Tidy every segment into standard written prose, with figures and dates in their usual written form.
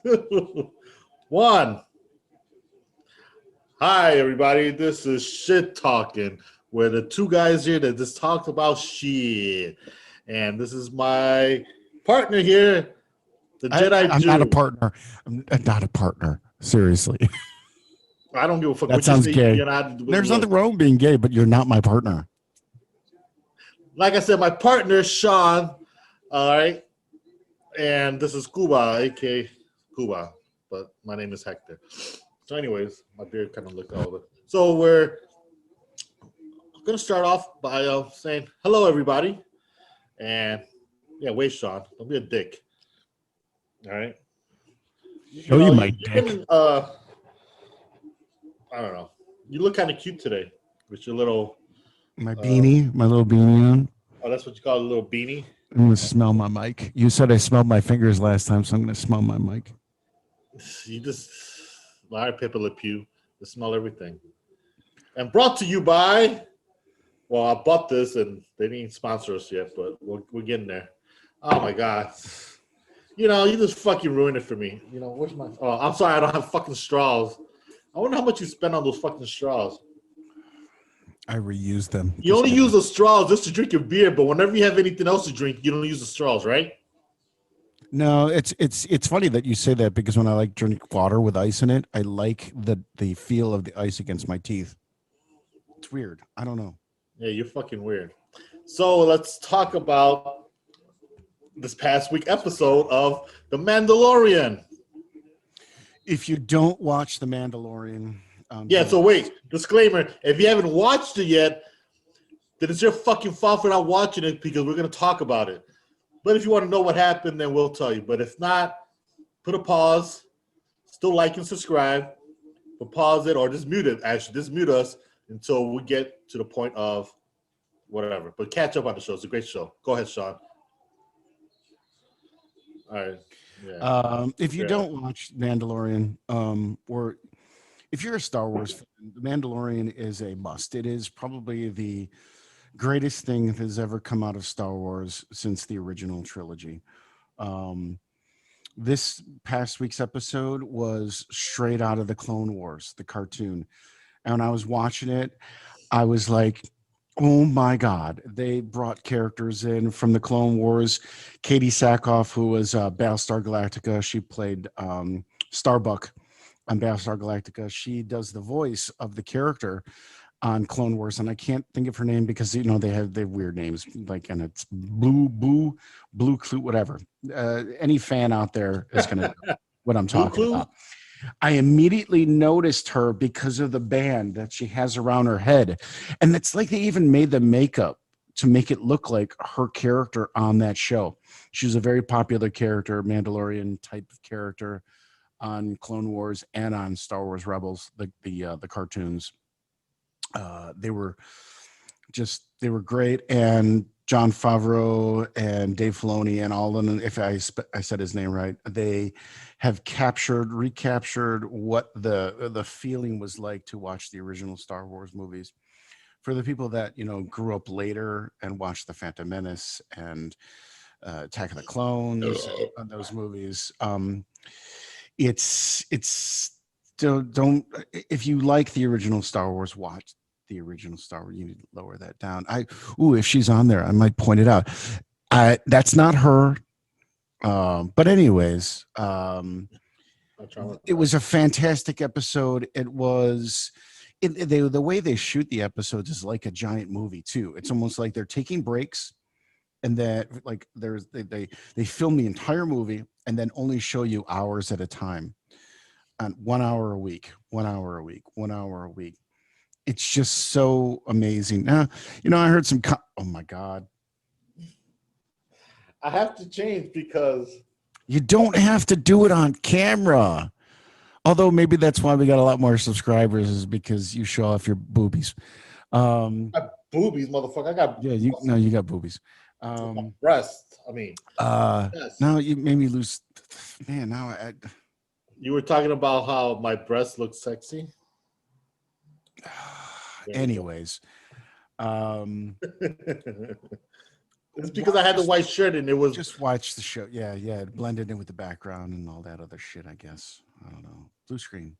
Two, one. Hi, everybody. This is Shit Talking, where the two guys here that just talked about shit. And this is my partner here, the Jedi I'm not a Jew. partner. I'm not a partner. Seriously. I don't give a fuck That what you sounds say. gay. You're not. There's Look, nothing wrong with being gay, but you're not my partner. like I said, my partner, Sean. All right. And this is Cuba, aka Cuba. But my name is Hector. So, anyways, my beard kind of looked older. So, we're going to start off by saying hello, everybody. And yeah, wait, Sean. Don't be a dick. All right. Show you my You've dick. been, I don't know. You look kind of cute today with your little, My beanie, my little beanie on. oh, that's what you call a little beanie. I'm going to smell my mic. You said I smelled my fingers last time, so I'm going to smell my mic. You just, all right, Pepe Le Pew. Just smell everything. And brought to you by, well, I bought this and they didn't sponsor us yet, but we're getting there. Oh my God. You just fucking ruined it for me. Where's my, oh, I'm sorry, I don't have fucking straws. I wonder how much you spend on those fucking straws. I reuse them. You only use the straws just to drink your beer, but whenever you have anything else to drink, you don't use the straws, right? No, it's funny that you say that because when I like drink water with ice in it, I like the feel of the ice against my teeth. It's weird. I don't know. Yeah, you're fucking weird. So let's talk about this past week episode of The Mandalorian. If you don't watch The Mandalorian, So wait, disclaimer, if you haven't watched it yet, then it's your fucking fault for not watching it because we're going to talk about it. But if you want to know what happened, then we'll tell you. But if not, put a pause, still like and subscribe, but pause it or just mute it. Actually, just mute us until we get to the point of whatever. But catch up on the show. It's a great show. Go ahead, Sean. All right. Yeah. If you don't watch Mandalorian, or if you're a Star Wars fan, The Mandalorian is a must. It is probably the greatest thing that has ever come out of Star Wars since the original trilogy. This past week's episode was straight out of the Clone Wars, the cartoon. And when I was watching it, I was like, oh my God. They brought characters in from the Clone Wars. Katie Sackhoff, who was Battlestar Galactica, she played Starbuck on Battlestar Galactica. She does the voice of the character on Clone Wars, and I can't think of her name because they have weird names, like, and it's Blue Clue, whatever. Any fan out there is gonna know what I'm talking about. I immediately noticed her because of the band that she has around her head, and it's like they even made the makeup to make it look like her character on that show. She was a very popular character, Mandalorian type of character on Clone Wars and on Star Wars Rebels, the cartoons. They were great, and John Favreau and Dave Filoni and all of them, if I said his name right, they have recaptured what the feeling was like to watch the original Star Wars movies. For the people that grew up later and watched the Phantom Menace and Attack of the Clones and those movies, it's don't if you like the original Star Wars, watch the original Star Wars. You need to lower that down. If she's on there, I might point it out. That's not her. But anyways, it was a fantastic episode. It was the way they shoot the episodes is like a giant movie too. It's almost like they're taking breaks, and that like they film the entire movie and then only show you hours at a time, and 1 hour a week, 1 hour a week, 1 hour a week. It's just so amazing. Now, I heard some. Oh my God! I have to change because you don't have to do it on camera. Although maybe that's why we got a lot more subscribers, is because you show off your boobies. I got boobies, motherfucker. I got you got boobies. Breasts. I mean, yes. Now you made me lose. Man, now you were talking about how my breasts look sexy. Anyways, It's because I had the white shirt and it was. Just watch the show. Yeah, it blended in with the background and all that other shit, I guess. I don't know. Blue screen.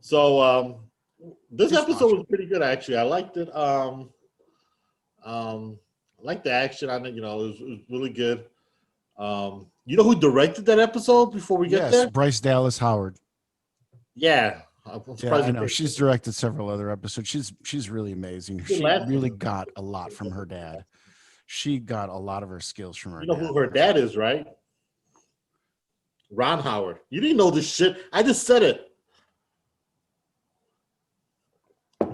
So this Just episode watch was pretty good actually. I liked it. I liked the action on it. It was really good. You know who directed that episode? Before we get Yes, there, Bryce Dallas Howard. yeah, I'm Yeah, surprised I you know. picked She's directed several other episodes. She's really amazing. it. She really got a lot from her dad. She got a lot of her skills from her You know dad. who her dad is, right? Ron Howard. You didn't know this shit. I just said it.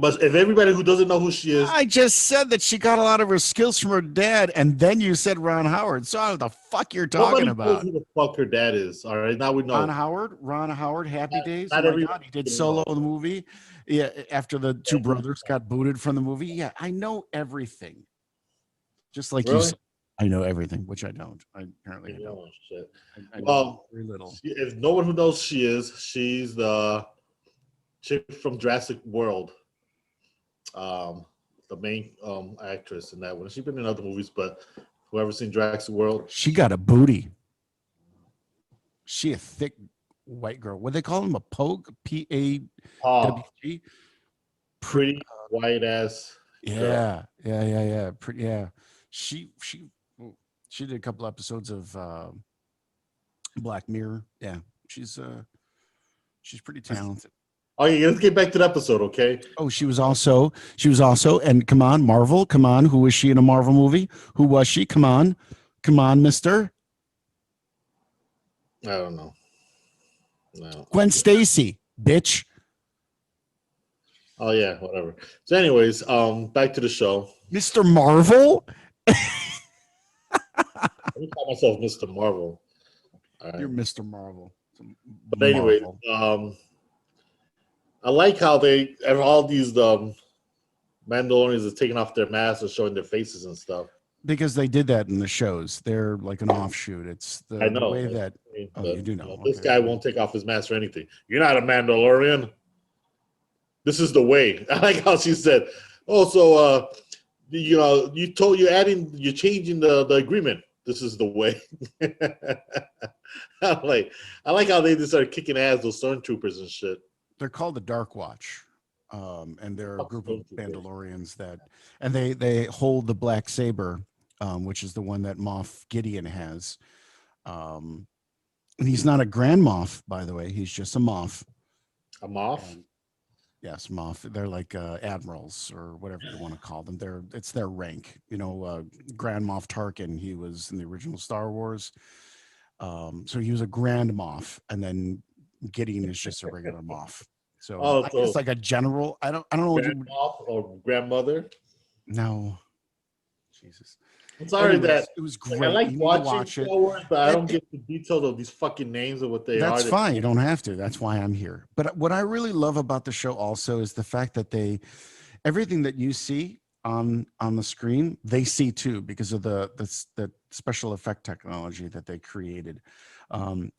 But if everybody who doesn't know who she is, I just said that she got a lot of her skills from her dad, and then you said Ron Howard. So I don't know what the fuck you're talking nobody knows about. who the fuck her dad is. All right, now we know. Ron Howard, Happy Days. Not Oh my everybody God, he did can Solo know. in the movie. Yeah, after the two brothers got booted from the movie. Yeah, I know everything. Just like you Really? said, I know everything, which I don't. I apparently I You don't. know, shit. I know Well, very little. if no one who knows she's the chick from Jurassic World. The main actress in that one. She's been in other movies, but whoever's seen Jurassic World, She got a booty. She a thick white girl. What do they call him? A pogue? PAWG? pretty white ass. Yeah. Yeah. She did a couple episodes of Black Mirror. Yeah, she's pretty talented. Oh yeah, let's get back to the episode, okay? Oh, she was also, and come on, Marvel, come on, who was she in a Marvel movie? Who was she? Come on, mister. I don't know. No. Gwen Stacy, bitch. Oh yeah, whatever. So, anyways, back to the show. Mr. Marvel? Let me call myself Mr. Marvel. All right. You're Mr. Marvel. But anyway, I like how all these Mandalorians are taking off their masks and showing their faces and stuff. Because they did that in the shows. They're like an offshoot. It's the way that you do know. This guy won't take off his mask or anything. You're not a Mandalorian. This is the way. I like how she said, "Oh, so you're changing the agreement. This is the way." I like how they just started kicking ass, those stormtroopers and shit. They're called the Dark Watch, and they're a group of Mandalorians and they hold the black saber, which is the one that Moff Gideon has. And he's not a Grand Moff, by the way. He's just a Moff. A Moff? Yes, Moff. They're like admirals or whatever you want to call them. It's their rank. Grand Moff Tarkin. He was in the original Star Wars. So he was a Grand Moff, and then Gideon is just a regular Moff. So I guess like a general. I don't know. Grand Moff or grandmother? No. Jesus. I'm sorry. Anyways, it was great. I like watching watch it. Star Wars, but I don't get the details of these fucking names of what they are. That's fine. You don't have to. That's why I'm here. But what I really love about the show also is the fact that everything that you see on the screen, they see too, because of the special effect technology that they created.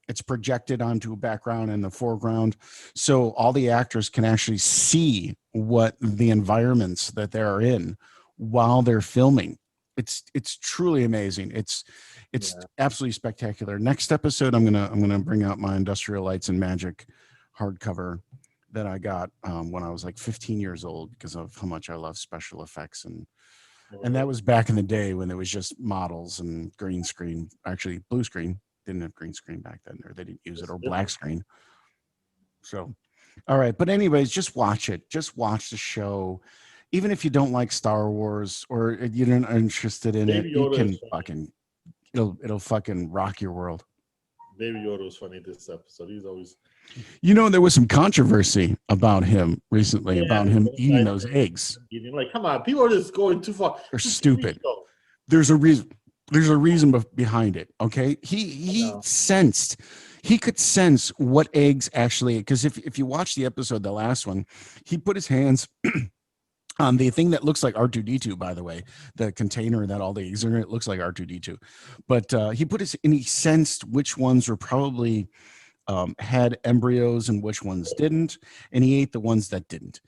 It's projected onto a background in the foreground, so all the actors can actually see what the environments that they're in while they're filming. It's truly amazing. It's absolutely spectacular. Next episode, I'm gonna bring out my Industrial Lights and Magic hardcover that I got when I was like 15 years old, because of how much I love special effects, and that was back in the day when there was just models and green screen. Actually, blue screen. Didn't have green screen back then, or they didn't use it, or black screen. So, all right. But anyways, just watch it. Just watch the show. Even if you don't like Star Wars or you're not interested in it, you can fucking it'll fucking rock your world. Baby Yoda was funny this episode. He's always, there was some controversy about him recently, about him eating those eggs. Like, come on, people are just going too far. They're stupid. There's a reason. There's a reason behind it. Okay, he could sense what eggs actually. Because if you watch the episode, the last one, he put his hands on the thing that looks like R2D2, by the way, the container that all the eggs are in, it looks like R2D2. But he put and he sensed which ones were probably had embryos and which ones didn't. And he ate the ones that didn't.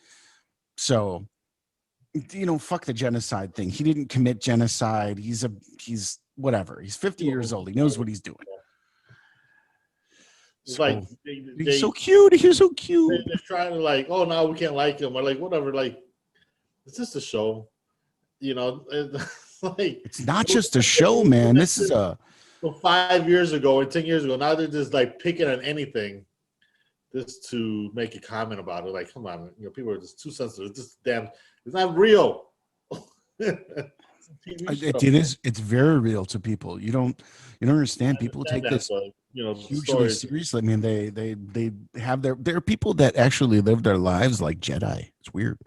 So fuck the genocide thing. He didn't commit genocide. He's whatever. He's 50 years old. He knows what he's doing. It's So, like he's so cute. He's so cute. they're trying to like, oh no, we can't like him, or like whatever. Like, it's just a show, It's like It's not just a show, man. This is a 5 years ago or 10 years ago. Now they're just like picking on anything just to make a comment about it. Like, come on, people are just too sensitive. It's just damn. It's not real. it's very real to people. You don't understand. People take this hugely seriously. I mean, they have there are people that actually live their lives like Jedi. It's weird.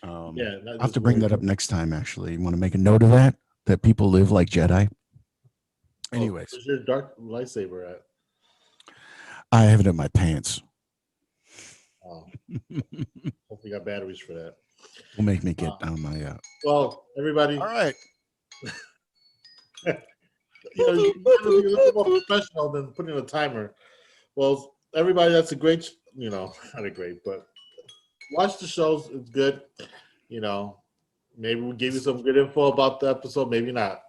I'll have to bring that up next time. Actually, you want to make a note of that people live like Jedi. Anyways, where's your dark lightsaber at? I have it in my pants. Oh, hope you got batteries for that. Will make me get down my. Well, everybody. All right. You gotta be a little more professional than putting a timer. Well, everybody, that's a great, not a great, but watch the shows. It's good. Maybe we gave you some good info about the episode. Maybe not.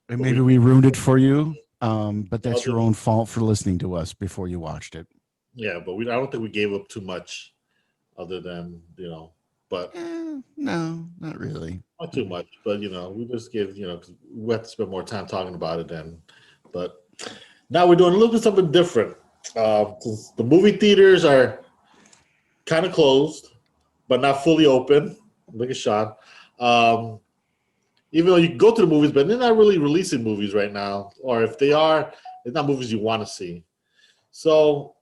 And maybe we ruined it for you. But that's your own fault for listening to us before you watched it. Yeah, but I don't think we gave up too much, other than but no, not really. Not too much, but we just give because we have to spend more time talking about it then. But now we're doing a little bit something different. Since the movie theaters are kind of closed, but not fully open. Look at Sean. Even though you can go to the movies, but they're not really releasing movies right now. Or if they are, it's not movies you want to see. So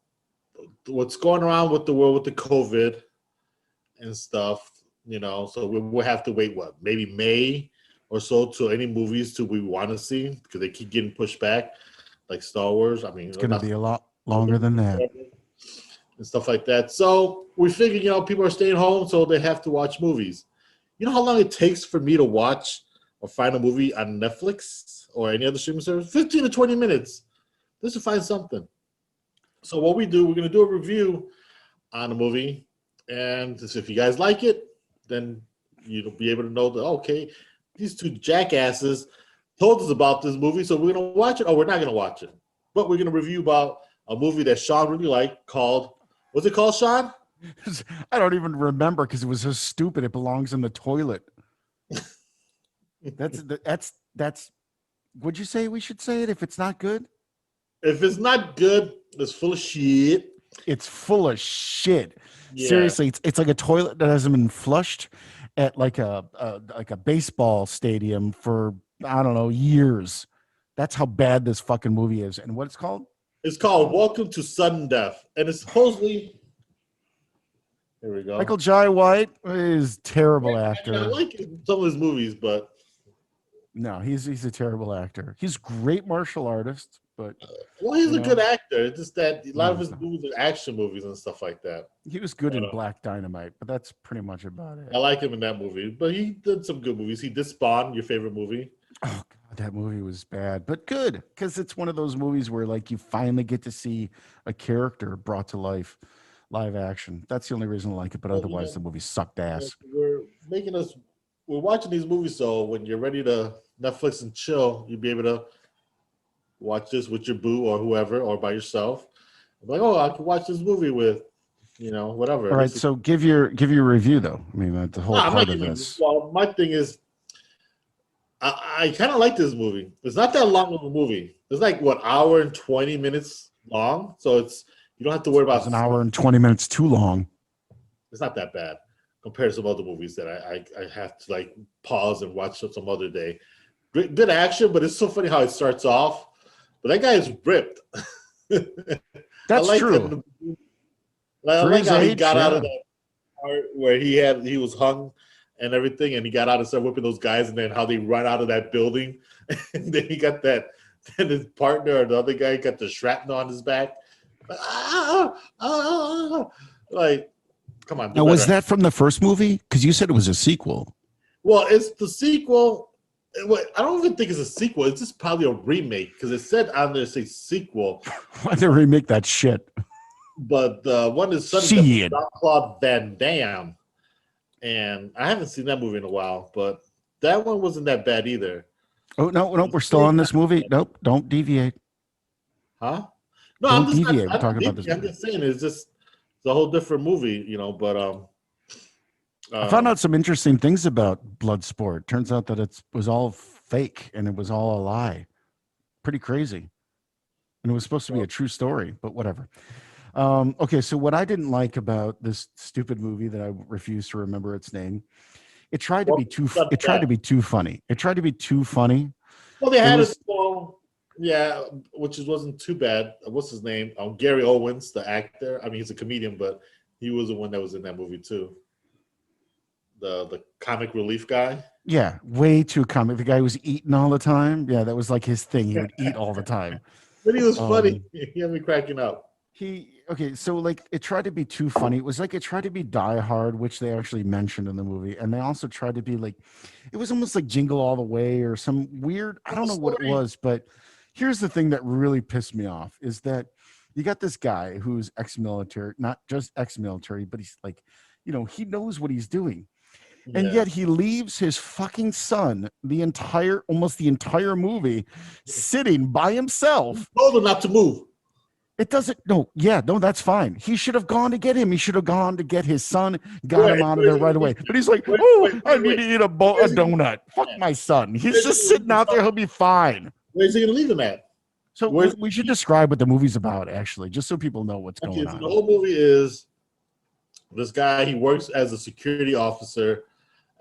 what's going around with the world with the COVID and stuff, so we'll have to wait, maybe May or so to any movies to we want to see because they keep getting pushed back, like Star Wars. I mean, it's going to be a lot longer than that. And stuff like that. So we figured, people are staying home, so they have to watch movies. You know how long it takes for me to watch or find a movie on Netflix or any other streaming service? 15 to 20 minutes just to find something. So what we do, we're going to do a review on a movie. And if you guys like it, then you'll be able to know that, okay, these two jackasses told us about this movie, so we're going to watch it or we're not going to watch it. But we're going to review about a movie that Sean really liked called, what's it called, Sean? I don't even remember because it was so stupid. It belongs in the toilet. That's. Would you say we should say it if it's not good? If it's not good, it's full of shit. It's full of shit. Yeah. Seriously, it's like a toilet that hasn't been flushed at like a baseball stadium for I don't know years. That's how bad this fucking movie is. And what it's called? It's called Welcome to Sudden Death, and it's supposedly. Here we go. Michael Jai White is a terrible actor. I like some of his movies, but no, he's a terrible actor. He's a great martial artist, but he's a good actor. It's just that a lot of his movies are action movies and stuff like that. He was good in Black Dynamite, but that's pretty much about it. I like him in that movie, but he did some good movies. He did Spawn, your favorite movie. Oh God, that movie was bad, but good because it's one of those movies where like you finally get to see a character brought to life, live action. That's the only reason I like it, but otherwise the movie sucked ass. We're watching these movies, so when you're ready to Netflix and chill, you'll be able to watch this with your boo or whoever or by yourself. I'm like, I can watch this movie with, whatever. All right, so give your review though. I mean, that's the whole part of this. Well, my thing is, I kind of like this movie. It's not that long of a movie. It's like hour and 20 minutes long, so you don't have to worry about. It's an hour and 20 minutes too long. It's not that bad compared to some other movies that I have to like pause and watch some other day. Good action, but it's so funny how it starts off. But that guy is ripped. That's true. I like how he got out of that part where he was hung and everything, and he got out and started whipping those guys, and then how they run out of that building, and then he got that. Then his partner or the other guy got the shrapnel on his back. Like, come on. Now, was that from the first movie? Because you said it was a sequel. Well, it's the sequel. I don't even think it's a sequel. It's just probably a remake because it said on there, say sequel. Why'd they remake that shit? But the one is Shiid. Jean-Claude Van Damme. and I haven't seen that movie in a while, but that one wasn't that bad either. Oh no, no, we're still on this movie. Nope, don't deviate. Huh? No, I'm Don't just not. deviate. We're talking about this I'm movie. just saying it's a whole different movie, But I found um, out some interesting things about Bloodsport. Turns out that it was all fake and it was all a lie. Pretty crazy. And it was supposed to be a true story, but whatever. Okay, so what I didn't like about this stupid movie that I refuse to remember its name, it tried to be too. it's not It tried to bad. be too funny. It tried to be too funny. Well, they It had it. was Well, yeah, which wasn't too bad. What's his name? Gary Owens, the actor. I mean, he's a comedian, but he was the one that was in that movie too. The comic relief guy. yeah, way too comic. The guy was eating all the time. Yeah, that was like his thing. He would eat all the time. But he was funny. Um, He had me cracking up. so like it tried to be too funny. It was like it tried to be Die Hard, which they actually mentioned in the movie, and they also tried to be like, it was almost like Jingle All the Way or some weird. I don't The know what it story. was, but here's the thing that really pissed me off is that you got this guy who's ex-military, not just ex-military, but he's like, he knows what he's doing, and Yeah. yet he leaves his fucking son almost the entire movie sitting by himself. Told him not to move. It doesn't. No, yeah, no, that's fine. He should have gone to get him. He should have gone to get his son, got him Where, out of where's there he gonna right leave? away. But he's like, Wait, oh, wait, I wait, need wait. to eat a Where's he gonna leave donut. Fuck him my son. He's Where's he just gonna leave sitting his out there. son? He'll be fine. Where's he gonna leave him at? So Where's we should describe what the movie's about, actually, just so people know what's Okay, going so the on. whole movie is this guy. He works as a security officer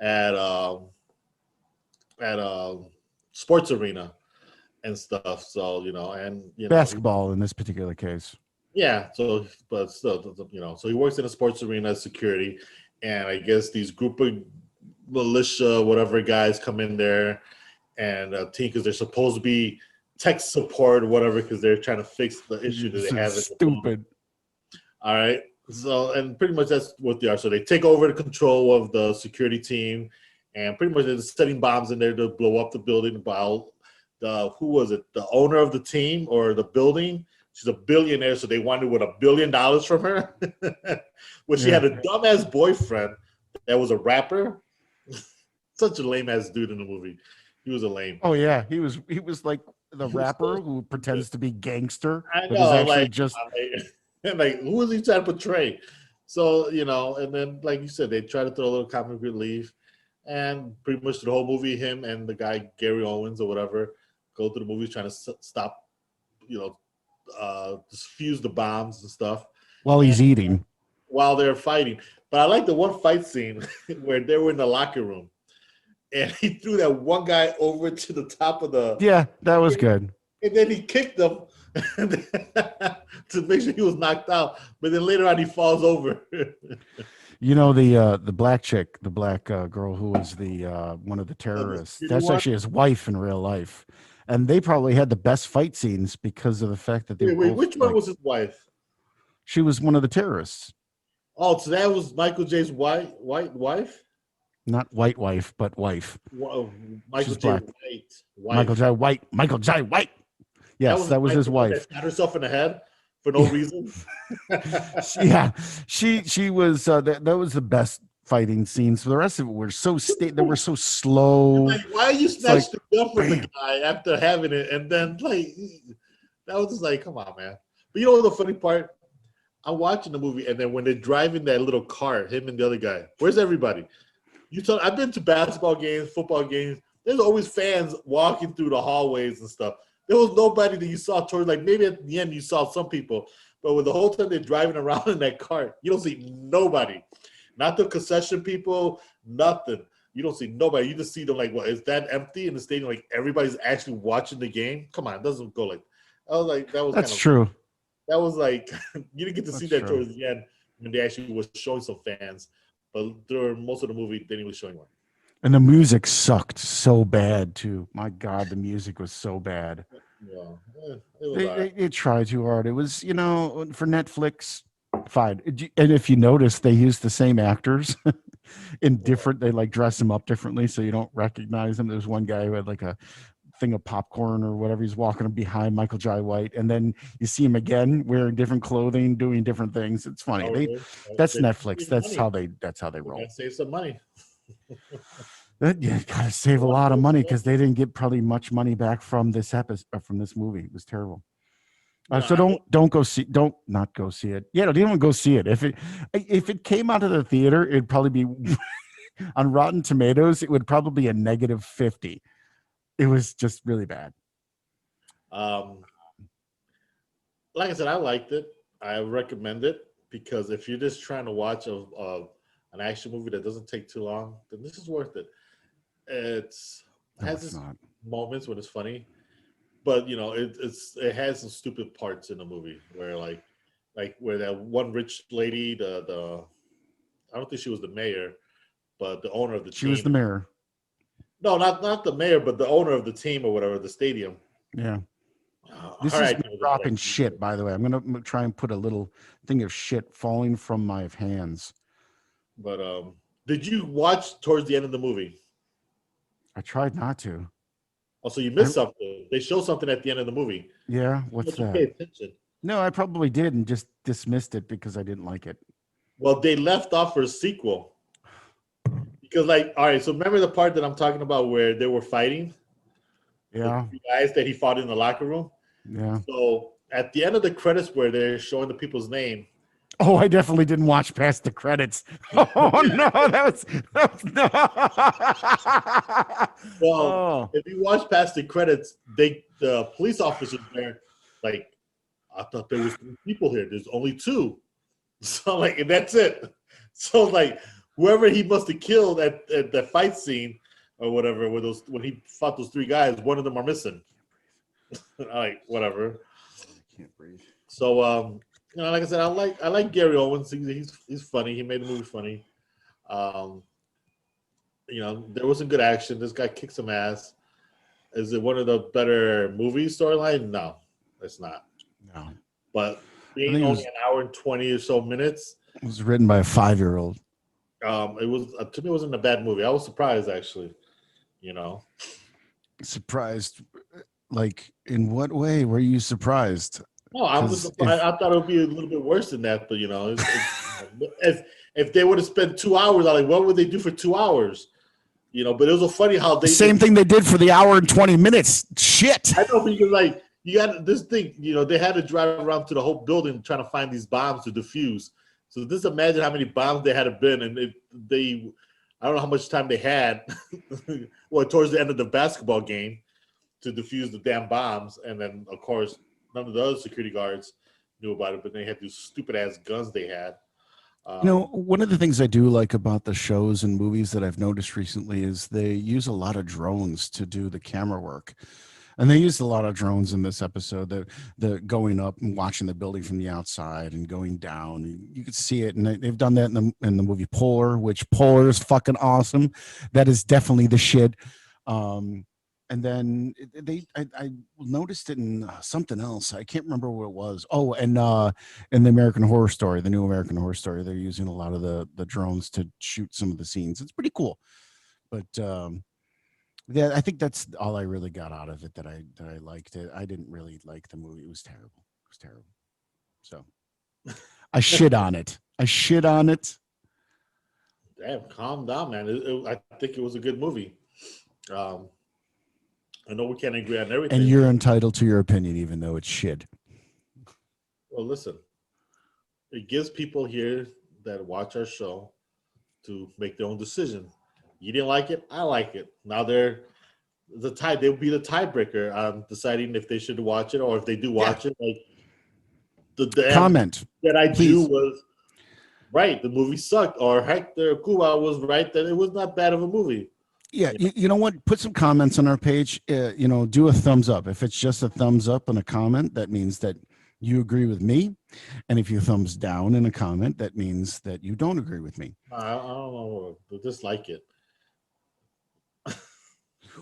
at a sports arena and stuff. So Basketball in this particular case. yeah. So, but still, so he works in a sports arena as security, and I guess these group of militia, whatever guys come in there and team because they're supposed to be tech support or whatever because they're trying to fix the issue that This they is have in the building. stupid. All right. So, and pretty much that's what they are. So they take over the control of the security team, and pretty much they're setting bombs in there to blow up the building. While who was it? The owner of the team or the building? She's a billionaire, so they wanted $1 billion from her. Well, she Yeah. had a dumbass boyfriend that was a rapper. Such a lame ass dude in the movie. He was a lame. Oh yeah, he was like the rapper who pretends to be gangster, I but is know, actually just and like, who is he trying to portray? So, and then, like you said, they try to throw a little comic relief, and pretty much the whole movie, him and the guy Gary Owens or whatever go through the movie trying to stop, diffuse the bombs and stuff while he's eating. while they're fighting. But I like the one fight scene where they were in the locker room, and he threw that one guy over to the top of the. Yeah, that was good. And then he kicked him to make sure he was knocked out. But then later on, he falls over. The black chick, the black girl who was the one of the terrorists. That's actually his wife in real life, and they probably had the best fight scenes because of the fact that they were both, which one was his wife? She was one of the terrorists. Oh, so that was Michael J's white wife? Not white wife, but wife. Michael She's J. black. White. Michael J. White. Michael J. White. Yes, that was his wife. Shot herself in the head for no reason. Yeah, she was. That was the best fighting scenes. The rest of it were they were so slow. Like, why you snatch like, the gun from the guy after having it, and then that was just like, come on, man. But you know the funny part? I'm watching the movie, and then when they're driving that little car, him and the other guy, where's everybody? I've been to basketball games, football games. There's always fans walking through the hallways and stuff. There was nobody that you saw towards, like maybe at the end you saw some people, but with the whole time they're driving around in that car, you don't see nobody. Not the concession people, nothing. You don't see nobody. You just see them like, what, is that empty in the stadium? Like everybody's actually watching the game? Come on, it doesn't go like I was like, that was That's true. That was like you didn't get to see that true. towards the end when they actually was showing some fans. But during most of the movie, then he was showing one. And the music sucked so bad too. My God, the music was so bad. Yeah, it was They tried too hard. It was, for Netflix, fine. And if you notice, they used the same actors in different. They like dress them up differently, so you don't recognize them. There's one guy who had like a thing of popcorn or whatever. He's walking behind Michael Jai White, and then you see him again wearing different clothing, doing different things. It's funny. Oh, That's they Netflix. save money. That's how they They roll. gotta save some money. You gotta save a lot of money because they didn't get probably much money back from this episode from this movie. It was terrible. No, So don't go see don't not go see it. Yeah, don't even go see it. If it came out of the theater, it'd probably be on Rotten Tomatoes. It would probably be a -50. It was just really bad. um, like I said, I liked it. I recommend it because if you're just trying to watch an action movie that doesn't take too long, then this is worth it. It No, has it's its not. moments when it's funny, but it has some stupid parts in the movie where like where that one rich lady, the I don't think she was the mayor, but the owner of the She was team. the mayor. No, not the mayor, but the owner of the team or whatever, the stadium. Yeah. This Her is me acting was just dropping like, shit, by the way. I'm gonna try and put a little thing of shit falling from my hands. but did you watch towards the end of the movie? I tried not to. Also, you I missed something. They show something at the end of the movie. Yeah, Why what's don't you pay that? attention? No, I probably did and just dismissed it because I didn't like it. Well, they left off for a sequel because, all right. So remember the part that I'm talking about where they were fighting the Yeah, three guys that he fought in the locker room. yeah. So at the end of the credits, where they're showing the people's name. Oh, I definitely didn't watch past the credits. Oh no, that was no. Well, Oh, if you watch past the credits, the police officers there, like, I thought there was 3 people here. There's only 2. So and that's it. So whoever he must have killed at that fight scene or whatever, when he fought those 3 guys, one of them are missing. Whatever. I can't breathe. So like I said, I like Gary Owens. He's funny. He made the movie funny. Um, there was some good action. This guy kicked some ass. Is it one of the better movie storyline? No, it's not. No, But I being think only an hour and 20 or so minutes, it was written by a 5-year-old. it was to me it wasn't a bad movie. I was surprised actually. Surprised, like in what way were you surprised? No, I'm just 'Cause surprised. I thought it would be a little bit worse than that. But if they would have spent 2 hours, I'm like, what would they do for 2 hours? But it was so funny how they Same thing they did for the hour and 20 minutes. Shit. I know because you got this thing. They had to drive around to the whole building trying to find these bombs to defuse. So just imagine how many bombs they had to been, and I don't know how much time they had. Well, towards the end of the basketball game, to defuse the damn bombs, and then of course none of the other security guards knew about it, but they had these stupid ass guns they had. One of the things I do like about the shows and movies that I've noticed recently is they use a lot of drones to do the camera work. And they used a lot of drones in this episode, the going up and watching the building from the outside and going down. You could see it, and they've done that in the movie Polar, which Polar is fucking awesome. That is definitely the shit. And then I noticed it in something else. I can't remember what it was. Oh, and in the American Horror Story, the new American Horror Story, they're using a lot of the drones to shoot some of the scenes. It's pretty cool, but. Yeah, I think that's all I really got out of it. That I liked it. I didn't really like the movie. It was terrible. It was terrible. So I shit on it. I shit on it. Damn, calm down, man. I think it was a good movie. I know we can't agree on everything. And you're entitled to your opinion, even though it's shit. Well, listen, it gives people here that watch our show to make their own decision. You didn't like it, I like it. Now they'll be the tiebreaker on deciding if they should watch it or if they do watch it. Like the Comment that I please. do was right. The movie sucked, or Hector Cuba was right that it was not bad of a movie. Yeah, you know what? Put some comments on our page. Do a thumbs up. If it's just a thumbs up and a comment, that means that you agree with me. And if you thumbs down in a comment, that means that you don't agree with me. I don't know. Just like it.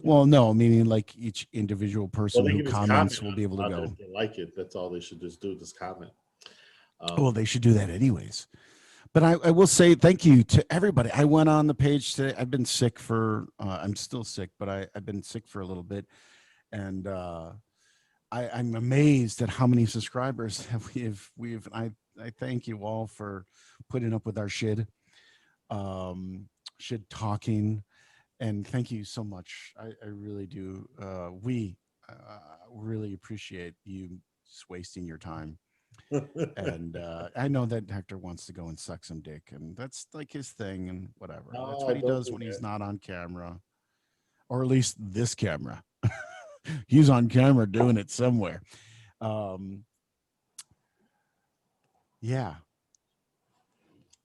Well, no, meaning like each individual person who comments comment will be able to go. If they like it, that's all they should just do. Just comment. Well, they should do that anyways. But I will say thank you to everybody. I went on the page today. I've been sick I'm still sick, but I've been sick for a little bit. and I'm amazed at how many subscribers have we've. I thank you all for putting up with our shit talking, and thank you so much. I really do. We really appreciate you just wasting your time. And I know that Hector wants to go and suck some dick, and that's like his thing, and whatever. That's what No, he don't does do when he's that. not on camera, or at least this camera. He's on camera doing it somewhere. Um, yeah,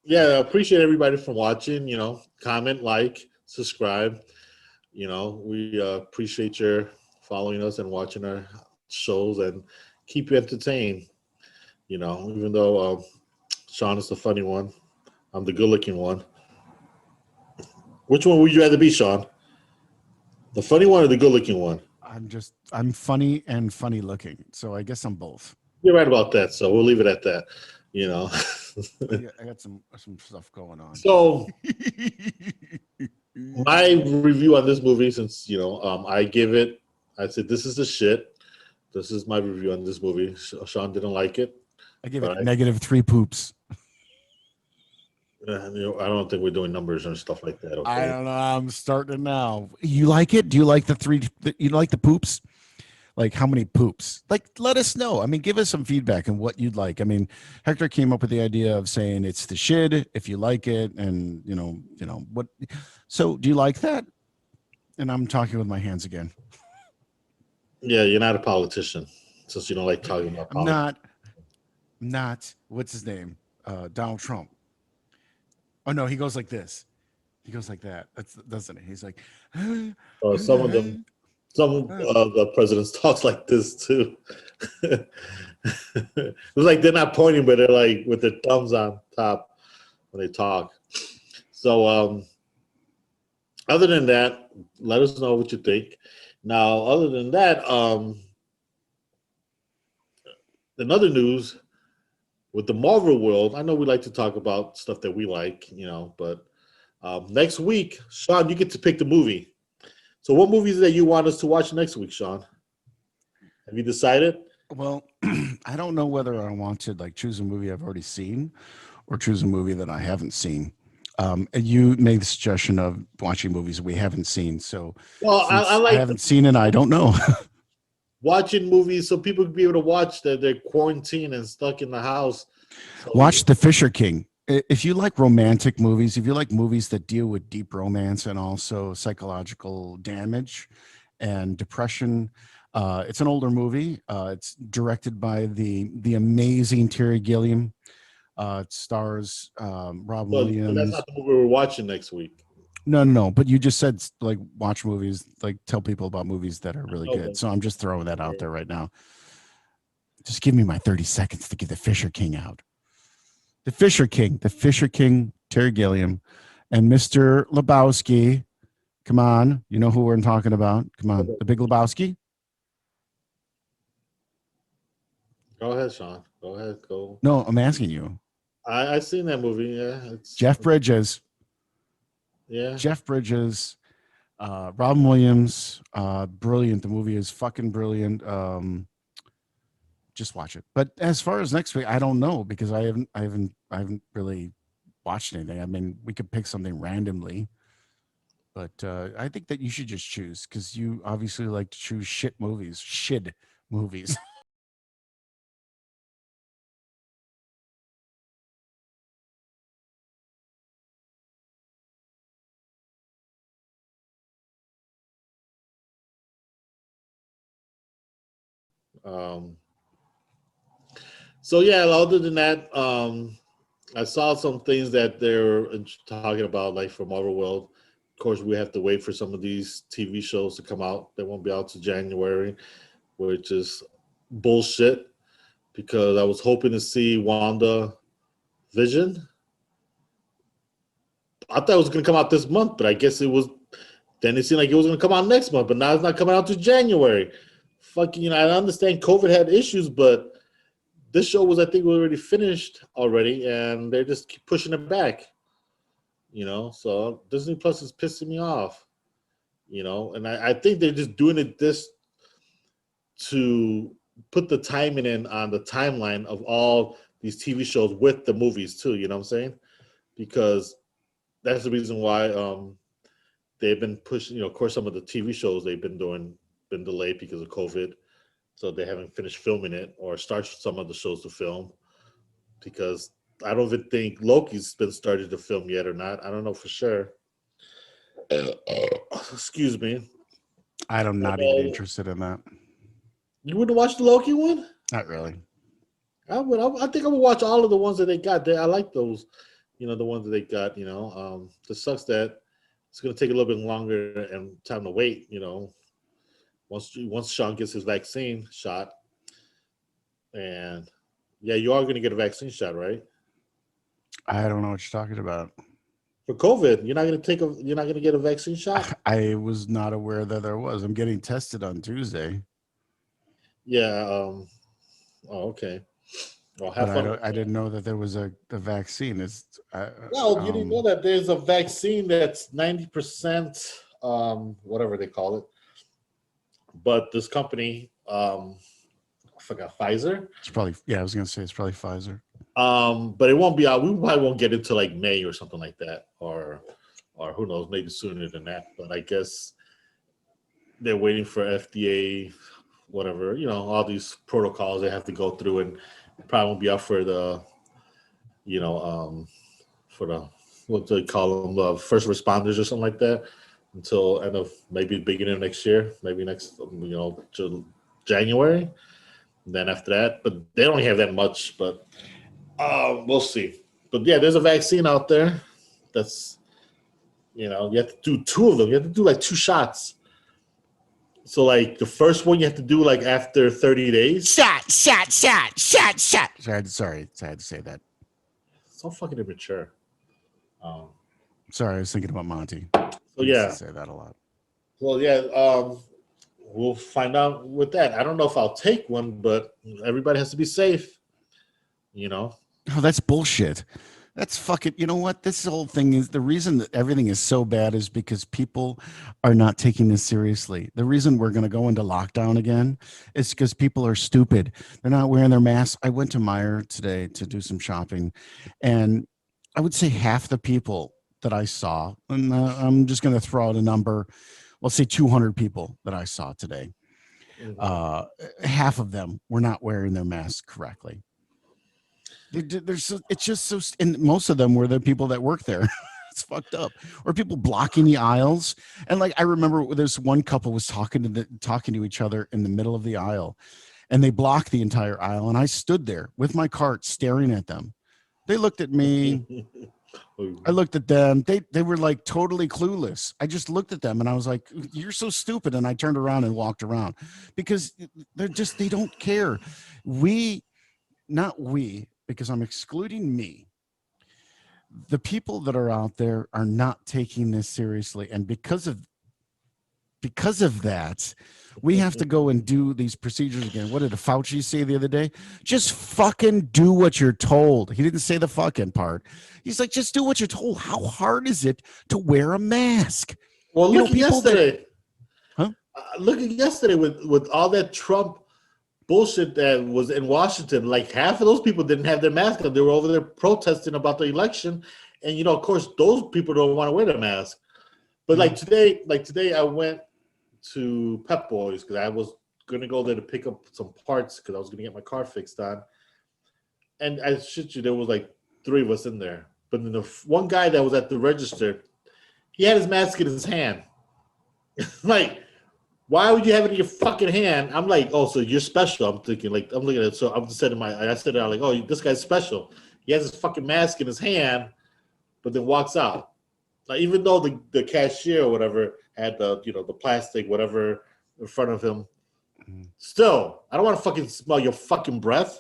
Yeah, I appreciate everybody for watching. Comment, like, subscribe. We appreciate your following us and watching our shows and keep you entertained. Even though Sean is the funny one, I'm the good-looking one. Which one would you rather be, Sean? The funny one or the good-looking one? I'm funny and funny looking, so I guess I'm both. You're right about that, so we'll leave it at that. You know. I got some stuff going on. So my review on this movie, since I give it, I said this is the shit. This is my review on this movie. Sean didn't like it, I give but it negative 3 poops. I don't think we're doing numbers and stuff like that. I Okay. don't know. I'm starting now. You like it? Do you like the three? You like the poops? Like how many poops? Like let us know. I mean, give us some feedback on what you'd like. I mean, Hector came up with the idea of saying it's the shit if you like it, and what. So, do you like that? And I'm talking with my hands again. Yeah, you're not a politician, since you don't like talking about I'm politics. not. What's his name? Donald Trump. Oh no, he goes like this. He goes like that. That's doesn't it? He's like, Some of them, some of the presidents talks like this too. It's like they're not pointing, but they're like with their thumbs on top when they talk. So, other than that, let us know what you think. Now, other than that, in other news, with the Marvel world, I know we like to talk about stuff that we like, but next week, Sean, you get to pick the movie. So, what movies that you want us to watch next week, Sean? Have you decided? well, I don't know whether I want to like choose a movie I've already seen or choose a movie that I haven't seen. And you made the suggestion of watching movies we haven't seen. So Well, I since I like haven't seen it, I don't know. watching movies so people can be able to watch that they're quarantined and stuck in the house. So, Watch The Fisher King. If you like romantic movies, if you like movies that deal with deep romance and also psychological damage and depression, it's an older movie. It's directed by the amazing Terry Gilliam. It stars Rob but that's Williams. not the movie we're watching next week. No. But you just said like watch movies, like tell people about movies that are I really know, good. but So I'm just throwing that out there right now. Just give me my 30 seconds to get The Fisher King out. The Fisher King, Terry Gilliam, and Mr. Lebowski. Come on, you know who we're talking about. Come on, The Big Lebowski. go ahead, Sean. Go ahead. Go. No, I'm asking you. I seen that movie. Yeah, Jeff Bridges. yeah. Jeff Bridges. Robin Williams. Brilliant. The movie is fucking brilliant. Just watch it. But as far as next week, I don't know because I haven't really watched anything. I mean, we could pick something randomly. But I think that you should just choose because you obviously like to choose shit movies. Shit movies. Um, so yeah. Other than that, I saw some things that they're talking about, like for Marvel World. Of course, we have to wait for some of these TV shows to come out. They won't be out to January, which is bullshit. Because I was hoping to see Wanda Vision. I thought it was going to come out this month, but I guess it was. Then it seemed like it was going to come out next month, but now it's not coming out to January. Fucking, I understand COVID had issues, but this show was, I think, already finished already, and they're just keep pushing it back. So Disney Plus is pissing me off. And I think they're just doing it this to put the timing in on the timeline of all these TV shows with the movies too. You know what I'm saying? Because that's the reason why they've been pushing. Of course, some of the TV shows they've been doing been delayed because of COVID, so they haven't finished filming it or start some of the shows to film. Because I don't even think Loki's been started to film yet or not. I don't know for sure. Excuse me. I'm not even interested in that. You wouldn't watch the Loki one? Not really. I would. I think I would watch all of the ones that they got. I like those. The ones that they got. It sucks that it's going to take a little bit longer and time to wait. Once Sean gets his vaccine shot, and yeah, you are going to get a vaccine shot, right? I don't know what you're talking about. For COVID, you're not going to get a vaccine shot? I was not aware that there was. I'm getting tested on Tuesday. Yeah. Oh, okay. Well, have But fun. I didn't know that there was a vaccine. You didn't know that there's a vaccine that's 90%, whatever they call it. But this company, I forgot, Pfizer. It's probably, I was going to say it's probably Pfizer. But it won't be out. We probably won't get into like May or something like that, or who knows, maybe sooner than that. But I guess they're waiting for FDA, whatever, all these protocols they have to go through, and it probably won't be out for the, for the, what do they call them, first responders or something like that, until end of maybe beginning of next year, maybe next, January. And then after that, but they don't have that much, but we'll see. But yeah, there's a vaccine out there that's, you have to do two of them. You have to do like 2 shots. So like the first one you have to do like after 30 days. Shot. Sorry, I had to say that. So fucking immature. Sorry, I was thinking about Monty. So yeah, say that a lot. Well, yeah, we'll find out with that. I don't know if I'll take one, but everybody has to be safe. Oh, that's bullshit. That's fucking, you know what? This whole thing is, the reason that everything is so bad is because people are not taking this seriously. The reason we're going to go into lockdown again is because people are stupid. They're not wearing their masks. I went to Meijer today to do some shopping, and I would say half the people that I saw, and I'm just going to throw out a number, let's say 200 people that I saw today. Half of them were not wearing their masks correctly. It's just so, and most of them were the people that work there. It's fucked up. Or people blocking the aisles. And like, I remember this one couple was talking to each other in the middle of the aisle, and they blocked the entire aisle. And I stood there with my cart staring at them. They looked at me. I looked at them. They were like totally clueless. I just looked at them and I was like, you're so stupid. And I turned around and walked around because they don't care. Because I'm excluding me. The people that are out there are not taking this seriously. And because of that, we have to go and do these procedures again. What did Fauci say the other day? Just fucking do what you're told. He didn't say the fucking part. He's like, just do what you're told. How hard is it to wear a mask? Well, look at yesterday. Look at yesterday with all that Trump bullshit that was in Washington. Like half of those people didn't have their mask on. They were over there protesting about the election. And, of course, those people don't want to wear their mask. But like today I went to Pep Boys because I was going to go there to pick up some parts because I was going to get my car fixed on. And I shit you, there was like 3 of us in there. But then the one guy that was at the register, he had his mask in his hand. Like, why would you have it in your fucking hand? I'm like, oh, so you're special. I'm thinking, like, I'm looking at it. So I'm just saying I said it out like, oh, this guy's special. He has his fucking mask in his hand, but then walks out. Like, even though the cashier or whatever had the plastic, whatever, in front of him, still, I don't want to fucking smell your fucking breath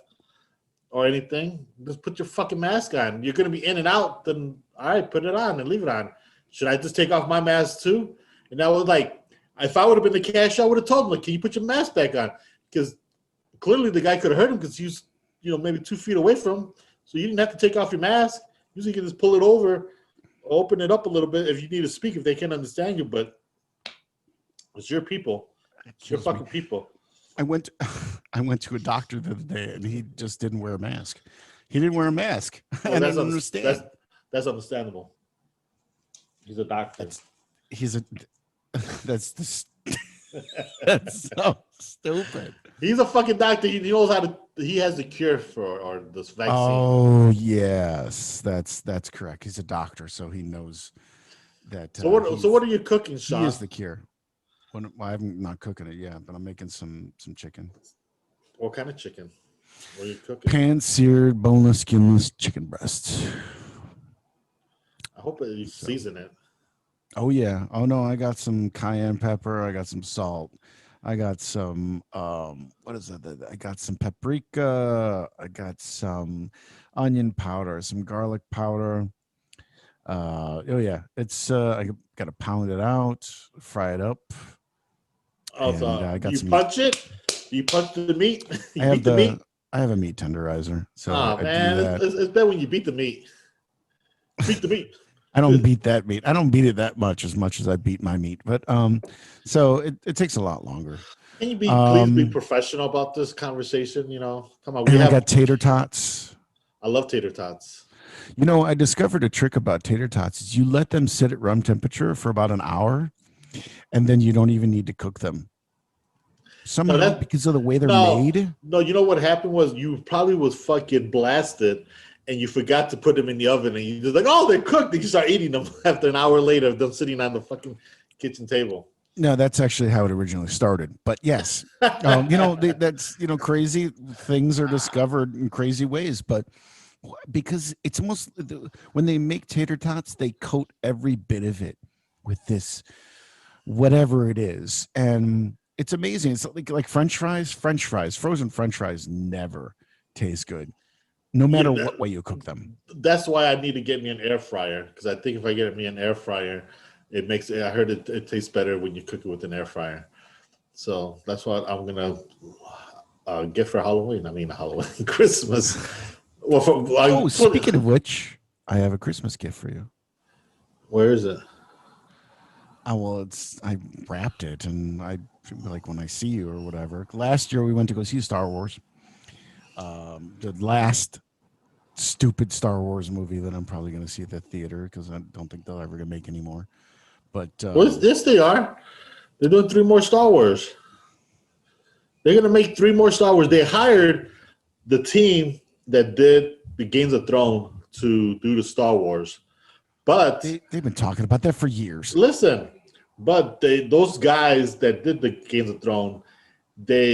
or anything. Just put your fucking mask on. You're going to be in and out, then all right, put it on and leave it on. Should I just take off my mask too? And I was like, if I would have been the cashier, I would have told him, like, can you put your mask back on? Because clearly the guy could have heard him because he was, maybe 2 feet away from him. So you didn't have to take off your mask. Usually you can just pull it over, open it up a little bit if you need to speak, if they can't understand you. But it's your people. It's your fucking people. I went I went to a doctor the other day and he just didn't wear a mask. He didn't wear a mask. Well, I didn't understand. that's understandable. He's a doctor. He's a that's that's so stupid. He's a fucking doctor. He knows how to. He has the cure for or this vaccine. Oh yes, that's correct. He's a doctor, so he knows that. So what are you cooking, Sean? He is the cure. Well, I'm not cooking it yet, but I'm making some chicken. What kind of chicken? What are you cooking? Pan-seared, boneless, skinless chicken breasts. I hope that you season it. Oh yeah. Oh no, I got some cayenne pepper. I got some salt. I got some what is it? I got some paprika. I got some onion powder, some garlic powder. Oh yeah, it's I gotta pound it out, fry it up. Oh, and so I got you some punch it? You punch the meat? You I have beat the meat? I have a meat tenderizer, so Oh I man, do that. it's better when you beat the meat. Beat the meat. I don't beat that meat. I don't beat it that much as I beat my meat, but so it takes a lot longer. Can you please be professional about this conversation? You know, come on. I got tater tots. I love tater tots. You know, I discovered a trick about tater tots is you let them sit at room temperature for about an hour, and then you don't even need to cook them. Somehow, because of the way they're made. No, you know what happened was you probably was fucking blasted, and you forgot to put them in the oven, and you just like, oh, they're cooked. And you start eating them after an hour later of them sitting on the fucking kitchen table. No, that's actually how it originally started. But yes, you know, that's, you know, crazy things are discovered in crazy ways. But because it's almost when they make tater tots, they coat every bit of it with this, whatever it is. And it's amazing. It's like French fries, frozen French fries never taste good, no matter what way you cook them. That's why I need to get me an air fryer, because I think if I get me an air fryer, it makes it. I heard it tastes better when you cook it with an air fryer. So that's what I'm gonna get for Halloween. I mean, Halloween, Christmas. Well, speaking of which, I have a Christmas gift for you. Where is it? Oh, well, I wrapped it, and I like when I see you or whatever. Last year we went to go see Star Wars. The last stupid Star Wars movie that I'm probably going to see at the theater because I don't think they'll ever make any more. But yes, they are. They're doing 3 more Star Wars. They're going to make 3 more Star Wars. They hired the team that did the Games of Thrones to do the Star Wars, but they've been talking about that for years. Listen, but those guys that did the Games of Thrones, they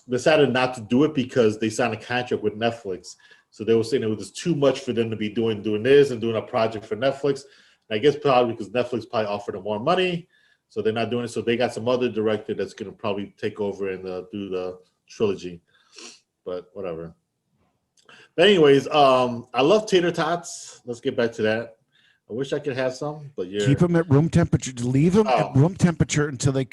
decided not to do it because they signed a contract with Netflix. So they were saying it was just too much for them to be doing this and doing a project for Netflix. And I guess probably because Netflix probably offered them more money, so they're not doing it. So they got some other director that's going to probably take over and do the trilogy. But whatever. But anyways, I love tater tots. Let's get back to that. I wish I could have some, but keep them at room temperature. Leave them at room temperature until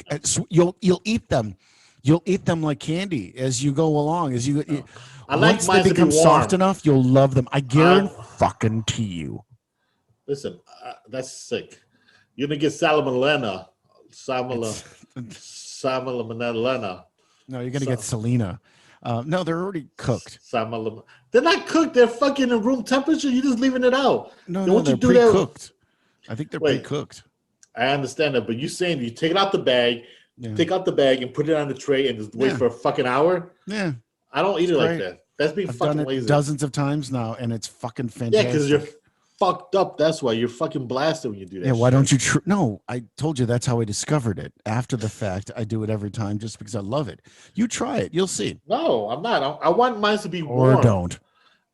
you'll eat them. You'll eat them like candy as you go along. I like once mine they become to be warm. soft enough, you'll love them. I guarantee you. Listen, that's sick. You're gonna get salmonella. No, you're gonna get Selena. No, they're already cooked. They're not cooked. They're fucking in room temperature. You're just leaving it out. No, they're pre-cooked. I think they're pre-cooked. I understand that, but you're saying you take it out the bag, take out the bag and put it on the tray and just wait for a fucking hour? Yeah. I don't eat it like that. That's being fucking lazy. Dozens of times now, and it's fucking fantastic. Yeah, because you're fucked up. That's why you're fucking blasted when you do that. Yeah, why don't you? No, I told you that's how I discovered it. After the fact, I do it every time just because I love it. You try it, you'll see. No, I'm not. I want mine to be warm. Or don't.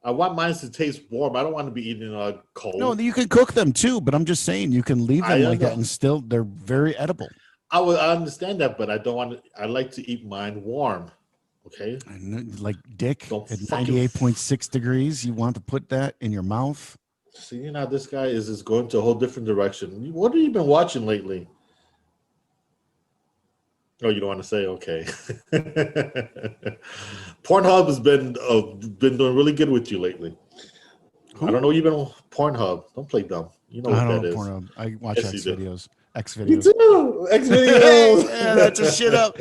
I want mine to taste warm. I don't want to be eating cold. No, you can cook them too, but I'm just saying you can leave them like that and still they're very edible. I understand that, but I don't want to. I like to eat mine warm. Okay. Like Dick at 98.6 degrees. You want to put that in your mouth? See, you know, this guy is going to a whole different direction. What have you been watching lately? Oh, you don't want to say? Okay. Pornhub has been doing really good with you lately. Who? I don't know. You've been on Pornhub. Don't play dumb. You know what that is. Pornhub. I watch X videos. X Me videos. too. X videos. Yeah, that's a shit up.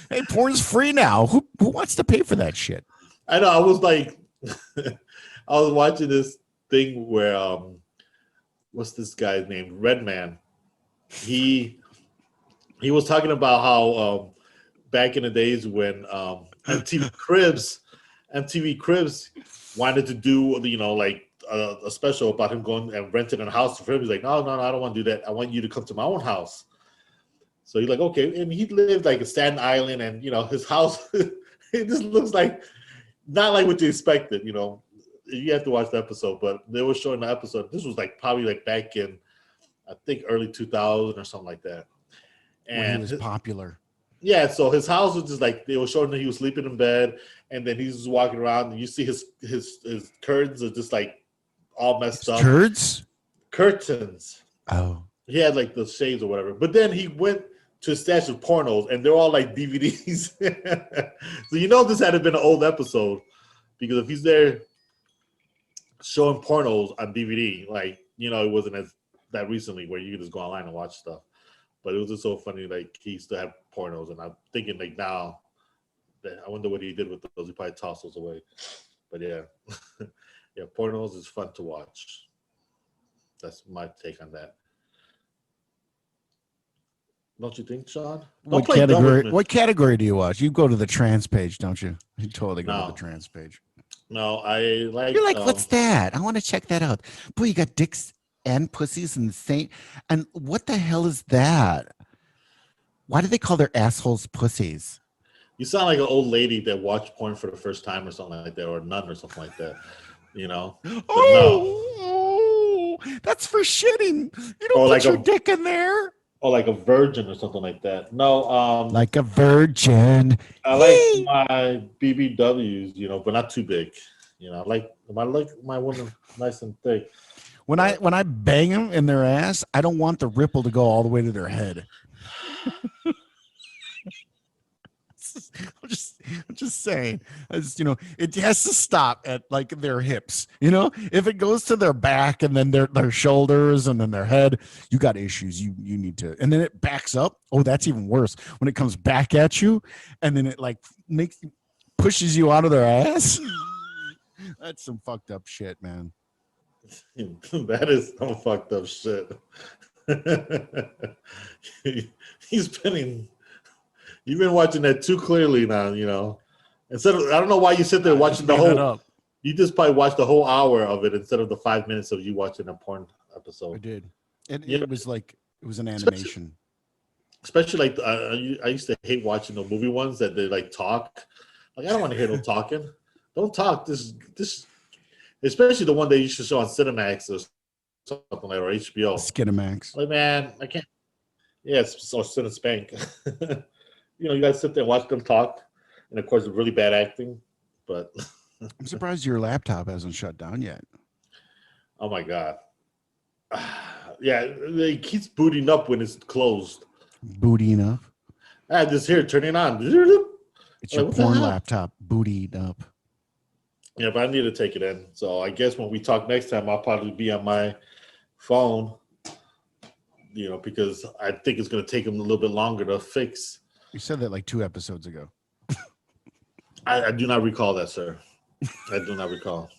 Hey, porn's free now. Who wants to pay for that shit? I know. I was like, I was watching this thing where what's this guy's name? Redman. He was talking about how back in the days when MTV Cribs wanted to do like a special about him going and renting a house for him. He's like, no, I don't want to do that. I want you to come to my own house. So he's like, okay, and he lived like in Staten Island, and his house it just looks like not like what you expected. You have to watch the episode, but they were showing the episode. This was like probably like back in I think early 2000 or something like that. And when he was his, popular. Yeah, so his house was just like they were showing that he was sleeping in bed, and then he's just walking around, and you see his curtains are just like all messed up. Curtains. Oh. He had like the shades or whatever. But then he went to a stash of pornos, and they're all like DVDs. So this had to been an old episode, because if he's there showing pornos on DVD, like it wasn't as that recently where you could just go online and watch stuff. But it was just so funny, like he used to have pornos, and I'm thinking like now, that I wonder what he did with those. He probably tossed those away. But yeah, yeah, pornos is fun to watch. That's my take on that. Don't you think, Sean? What category do you watch? You go to the trans page, don't you? You totally go to the trans page. No, I like. You're like, what's that? I want to check that out. Boy, you got dicks and pussies and the same. And what the hell is that? Why do they call their assholes pussies? You sound like an old lady that watched porn for the first time or something like that, or a nun or something like that. Oh, that's for shitting. You don't put your dick in there. Or like a virgin or something like that. No, like a virgin. I like my BBWs, but not too big. I like my woman nice and thick. When I bang them in their ass, I don't want the ripple to go all the way to their head. I'm just saying. It has to stop at like their hips. If it goes to their back and then their shoulders and then their head, you got issues. You need to. And then it backs up. Oh, that's even worse. When it comes back at you, and then it like pushes you out of their ass. That's some fucked up shit, man. That is some fucked up shit. He's spinning. You've been watching that too clearly now, Instead of, I don't know why you sit there watching the whole. You just probably watched the whole hour of it instead of the 5 minutes of you watching a porn episode. I did. It was like it was an animation. Especially like I used to hate watching the movie ones that they like talk. Like I don't want to hear no talking. Don't talk. This, especially the one they used to show on Cinemax or something like or HBO. Skinemax. Like man, I can't. Yeah, it's or Cinespank. You guys sit there and watch them talk, and of course, it's really bad acting. But I'm surprised your laptop hasn't shut down yet. Oh my god! Yeah, it keeps booting up when it's closed. Booting up. I just hear it turning on. It's your porn laptop booting up. Yeah, but I need to take it in. So I guess when we talk next time, I'll probably be on my phone. Because I think it's going to take them a little bit longer to fix. You said that like 2 episodes ago. I do not recall that, sir. I do not recall.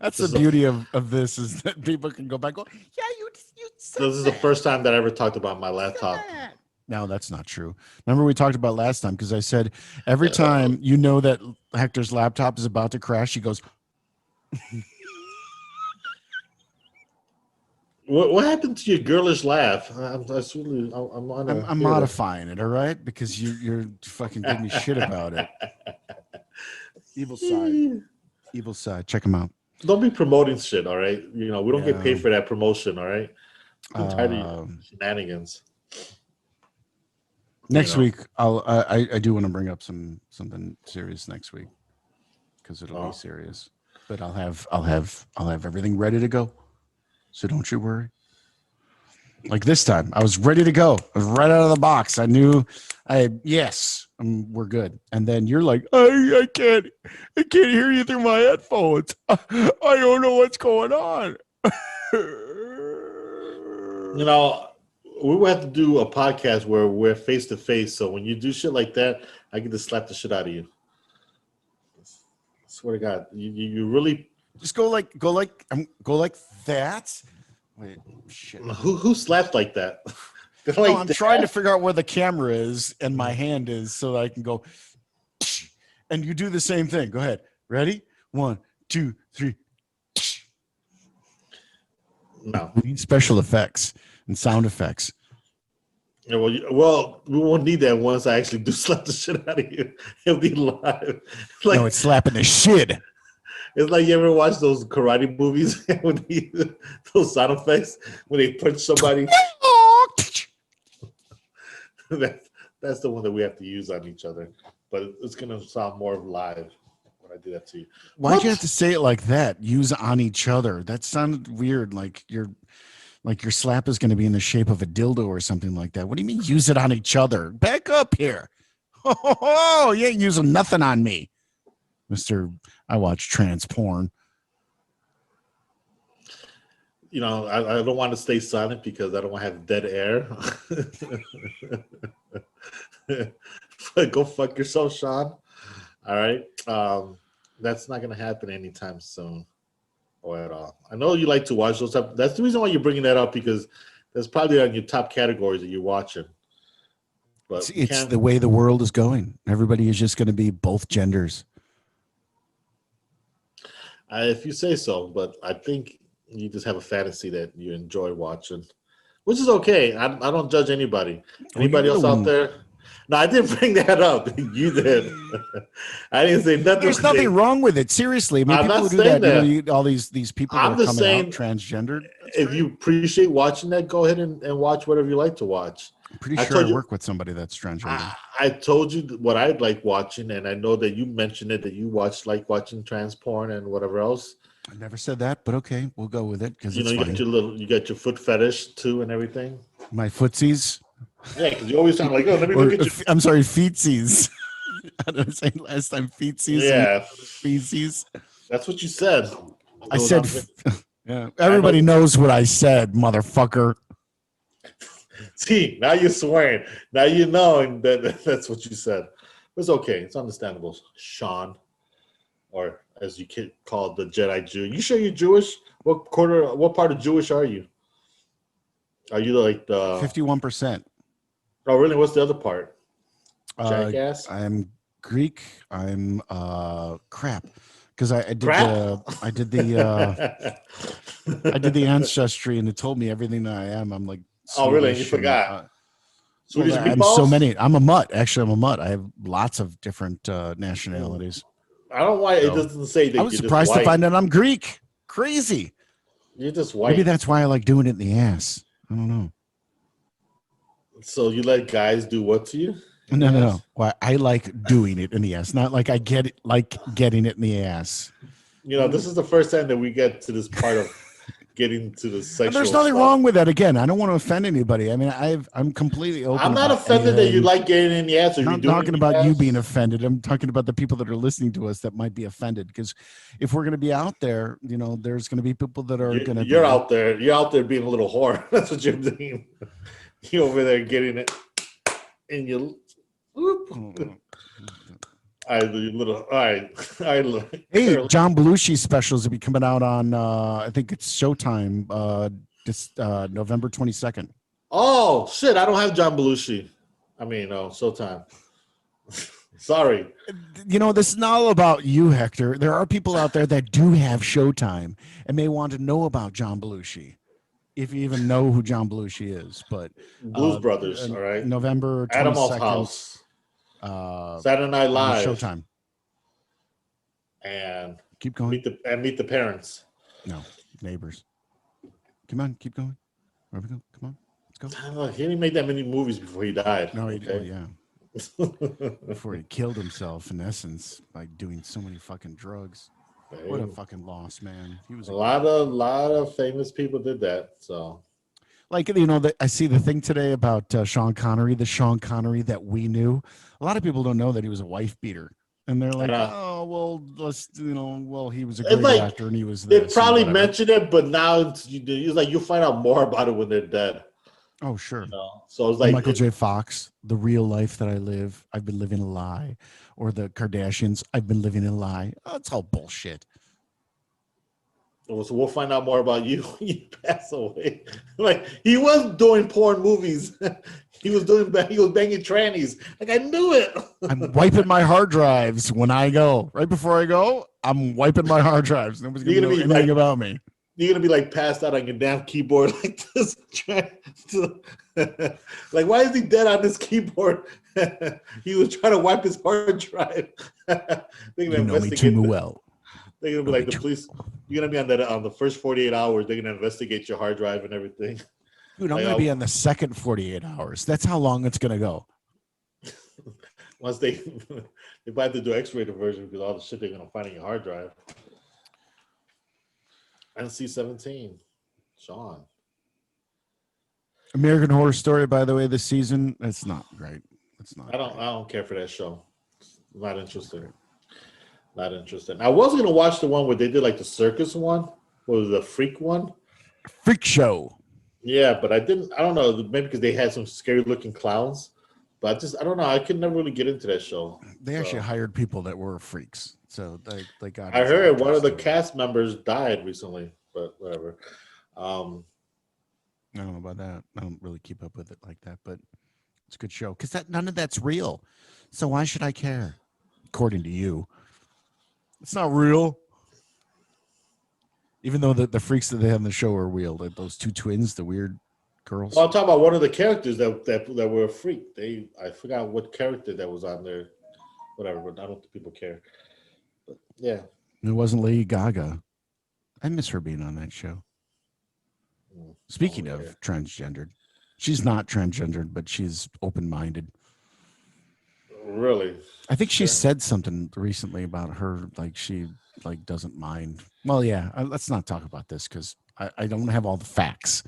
That's the beauty of this is that people can go back and go, yeah, you said this is the first time that I ever talked about my laptop. No, that's not true. Remember we talked about last time because I said every time that Hector's laptop is about to crash, he goes. What happened to your girlish laugh? I'm modifying it, all right? Because you're fucking giving me shit about it. Evil side. Check him out. Don't be promoting shit, all right? We don't get paid for that promotion, all right? I'm tired of shenanigans. Next week, I do want to bring up something serious next week because it'll be serious. But I'll have everything ready to go. So don't you worry. Like this time, I was ready to go. I was right out of the box. I knew, we're good. And then you're like, I can't hear you through my headphones. I don't know what's going on. You know, we will have to do a podcast where we're face to face. So when you do shit like that, I get to slap the shit out of you. I swear to God, you really. Just go like that. Wait, shit. Who slaps like that? Like no, I'm trying to figure out where the camera is and my hand is so that I can go. And you do the same thing. Go ahead. Ready? 1, 2, 3. No. We need special effects and sound effects. Yeah, well, we won't need that once I actually do slap the shit out of you. It'll be live. Like, no, it's slapping the shit. It's like you ever watch those karate movies when those sound effects when they punch somebody. That's the one that we have to use on each other. But it's gonna sound more live when I do that to you. Why'd you have to say it like that? Use on each other. That sounded weird. Like your slap is going to be in the shape of a dildo or something like that. What do you mean use it on each other? Back up here. Oh, you ain't using nothing on me. Mr. I watch trans porn. You know, I don't want to stay silent because I don't want to have dead air. But go fuck yourself, Sean. All right. That's not going to happen anytime soon or at all. I know you like to watch those stuff. That's the reason why you're bringing that up, because that's probably on your top categories that you're watching. But it's the way the world is going. Everybody is just going to be both genders. If you say so, but I think you just have a fantasy that you enjoy watching, which is okay. I don't judge anybody. Anybody else out there? No, I didn't bring that up. You did. I didn't say nothing. There's nothing wrong with it. Seriously, I mean, people who do that. All these people that are coming out transgendered. If you appreciate watching that, go ahead and watch whatever you like to watch. I'm pretty sure I work with somebody that's transgender. I told you what I'd like watching, and I know that you mentioned it, that you like watching trans porn and whatever else. I never said that, but okay, we'll go with it because you got your foot fetish too and everything. My footsies. Yeah, because you always sound like, oh, let me look at your. I'm sorry, feetsies. I didn't say last time feetsies. Yeah, feces. That's what you said. I said. Yeah, everybody knows what I said, motherfucker. See, now you're swearing. Now you know that's what you said. It's okay. It's understandable, Sean, or as you call the Jedi Jew. You sure you're Jewish? What part of Jewish are you? Are you like the 51%? Oh, really? What's the other part? Jackass? I'm Greek. I'm crap. Because I did the ancestry, and it told me everything that I am. I'm like, oh, really? You forgot? I'm so many. I'm a mutt. Actually, I'm a mutt. I have lots of different nationalities. I don't know why it doesn't say that. I was surprised to find out I'm Greek. Crazy. You're just white. Maybe that's why I like doing it in the ass. I don't know. So you let guys do what to you? No. Why I like doing it in the ass, not like I get it, like getting it in the ass. You know, this is the first time that we get to this part of getting to the sexual. And there's nothing wrong with that. Again, I don't want to offend anybody. I mean, I'm completely open. I'm not offended that you like getting in the ass. I'm not talking about you being offended. I'm talking about the people that are listening to us that might be offended. Because if we're going to be out there, you know, there's going to be people that are going to. You're out there. You're out there being a little whore. That's what you're doing. You're over there getting it in your. All right. Hey, John Belushi's specials will be coming out on I think it's Showtime this November 22nd. Oh shit! I don't have John Belushi. I mean, Showtime. Sorry. You know, this is not all about you, Hector. There are people out there that do have Showtime and may want to know about John Belushi, if you even know who John Belushi is. But Blues Brothers, all right. November 22nd. Animal House. Saturday Night Live. Showtime. And keep going. Meet the Parents. No, Neighbors. Come on, keep going. Where we go? Come on, let's go. He didn't make that many movies before he died. No, he did. Yeah. Before he killed himself, in essence, by doing so many fucking drugs. Hey. What a fucking loss, man. He was a lot of famous people did that. So. Like, you know, I see the thing today about Sean Connery, the Sean Connery that we knew. A lot of people don't know that he was a wife beater. And they're like, oh, oh well, well he was a It's great like actor and he was they this. probably mentioned it, but now it's like you'll find out more about it when they're dead. Oh sure. So it's Or like Michael J. Fox, the real life that I live, I've been living a lie. Or the Kardashians, I've been living a lie. Oh, it's all bullshit. so we'll find out more about you when you pass away. Like he was doing porn movies. He was banging trannies. Like I knew it. I'm wiping my hard drives when I go. Right before I go, I'm wiping my hard drives. Nobody's gonna You're know gonna be anything like about me. you're gonna be like passed out on your damn keyboard like this. Like why is he dead on this keyboard? He was trying to wipe his hard drive. They're gonna You know me too well. They're gonna be like the police. You're gonna be on the first 48 hours. They're gonna investigate your hard drive and everything. Dude, I'm Like, gonna be on the second 48 hours. That's how long it's gonna go. once they might have to do X-rated version because all the shit they're gonna find in your hard drive. NC-17, Sean. American Horror Story, by the way, this season, it's not great. It's not. I don't care for that show. Not interested. Not interested. I was gonna watch the one where they did like the circus one. What was the freak one? Freak Show. Yeah, but I didn't. I don't know. Maybe because they had some scary looking clowns. But I don't know. I could never really get into that show. They actually hired people that were freaks, so they got. I heard one of the cast members died recently, but whatever. I don't know about that. I don't really keep up with it like that, but it's a good show because none of that's real. So why should I care? According to you, it's not real. Even though the freaks that they have in the show are real, those two twins, the weird girls. Well, I'm talking about one of the characters that were a freak. I forgot what character that was on there. Whatever, but I don't think people care. But yeah, It wasn't Lady Gaga. I miss her being on that show. Speaking of transgendered, she's not transgendered, but she's open-minded. Really? I think she said something recently about her, like she doesn't mind. Well, yeah, let's not talk about this because I don't have all the facts,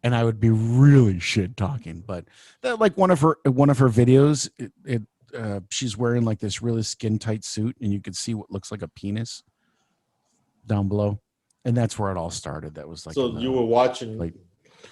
and I would be really shit talking. But like one of her videos, she's wearing like this really skin tight suit, and you could see what looks like a penis down below, and that's where it all started. That was like so you were watching. Like,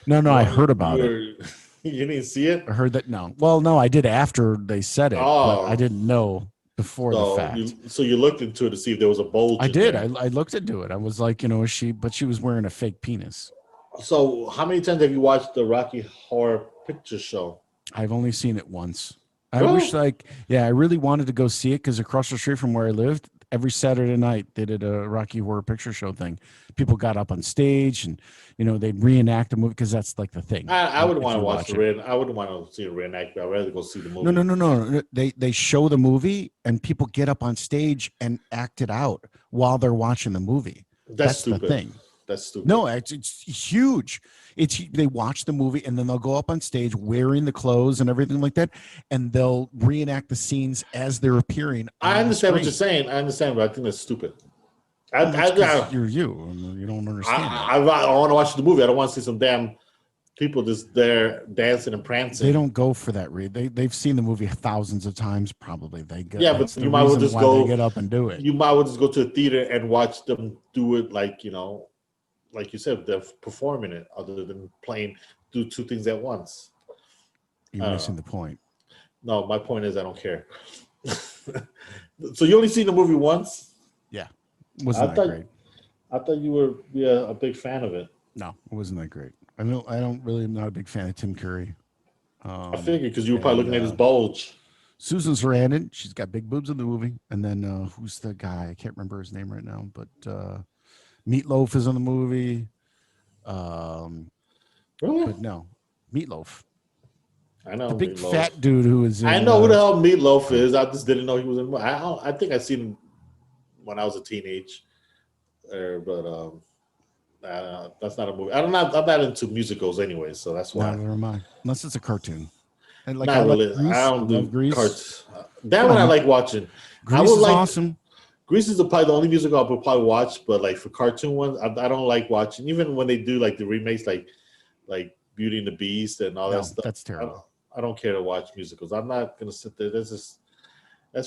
no, I heard about it. You didn't see it? I heard that. No. Well, no, I did after they said it, but I didn't know before the fact. So you looked into it to see if there was a bulge. I did. I looked into it. I was like, she was wearing a fake penis. So how many times have you watched the Rocky Horror Picture Show? I've only seen it once. I Really? wish I really wanted to go see it because across the street from where I lived, every Saturday night they did a Rocky Horror Picture Show thing. People got up on stage and they'd reenact the movie because that's like the thing. I wouldn't want to watch the I wouldn't want to see a reenactment. I'd rather go see the movie. No. They show the movie and people get up on stage and act it out while they're watching the movie. That's stupid. The thing. That's stupid. No, it's huge. They watch the movie and then they'll go up on stage wearing the clothes and everything like that, and they'll reenact the scenes as they're appearing. I understand what you're saying. I understand, but I think that's stupid. You're you. You don't understand. I want to watch the movie. I don't want to see some damn people just there dancing and prancing. They don't go for that read. They've seen the movie thousands of times. Probably they go. Yeah, but you might well just go. Get up and do it. You might well just go to a theater and watch them do it, like you said, they're performing it, other than do two things at once. You're missing the point. No, my point is I don't care. So you only seen the movie once? Yeah, wasn't that great? I thought you were a big fan of it. No, it wasn't that great. I'm not a big fan of Tim Curry. I figured because you were probably looking at his bulge. Susan Sarandon, she's got big boobs in the movie, and then who's the guy? I can't remember his name right now, but Meatloaf is in the movie. Really? But no, Meatloaf. I know the big Meatloaf. Fat dude who is. I know who the hell Meatloaf is. I just didn't know he was in. I think I seen him when I was a teenage, but that's not a movie. I'm not into musicals anyway, so that's why. Neither am I, unless it's a cartoon. And not really. I don't do Grease. Cartoons. That one I like watching. Grease is awesome. Grease is probably the only musical I would probably watch, but like for cartoon ones, I don't like watching. Even when they do like the remakes, like Beauty and the Beast and all that stuff. That's terrible. I don't care to watch musicals. I'm not gonna sit there. That's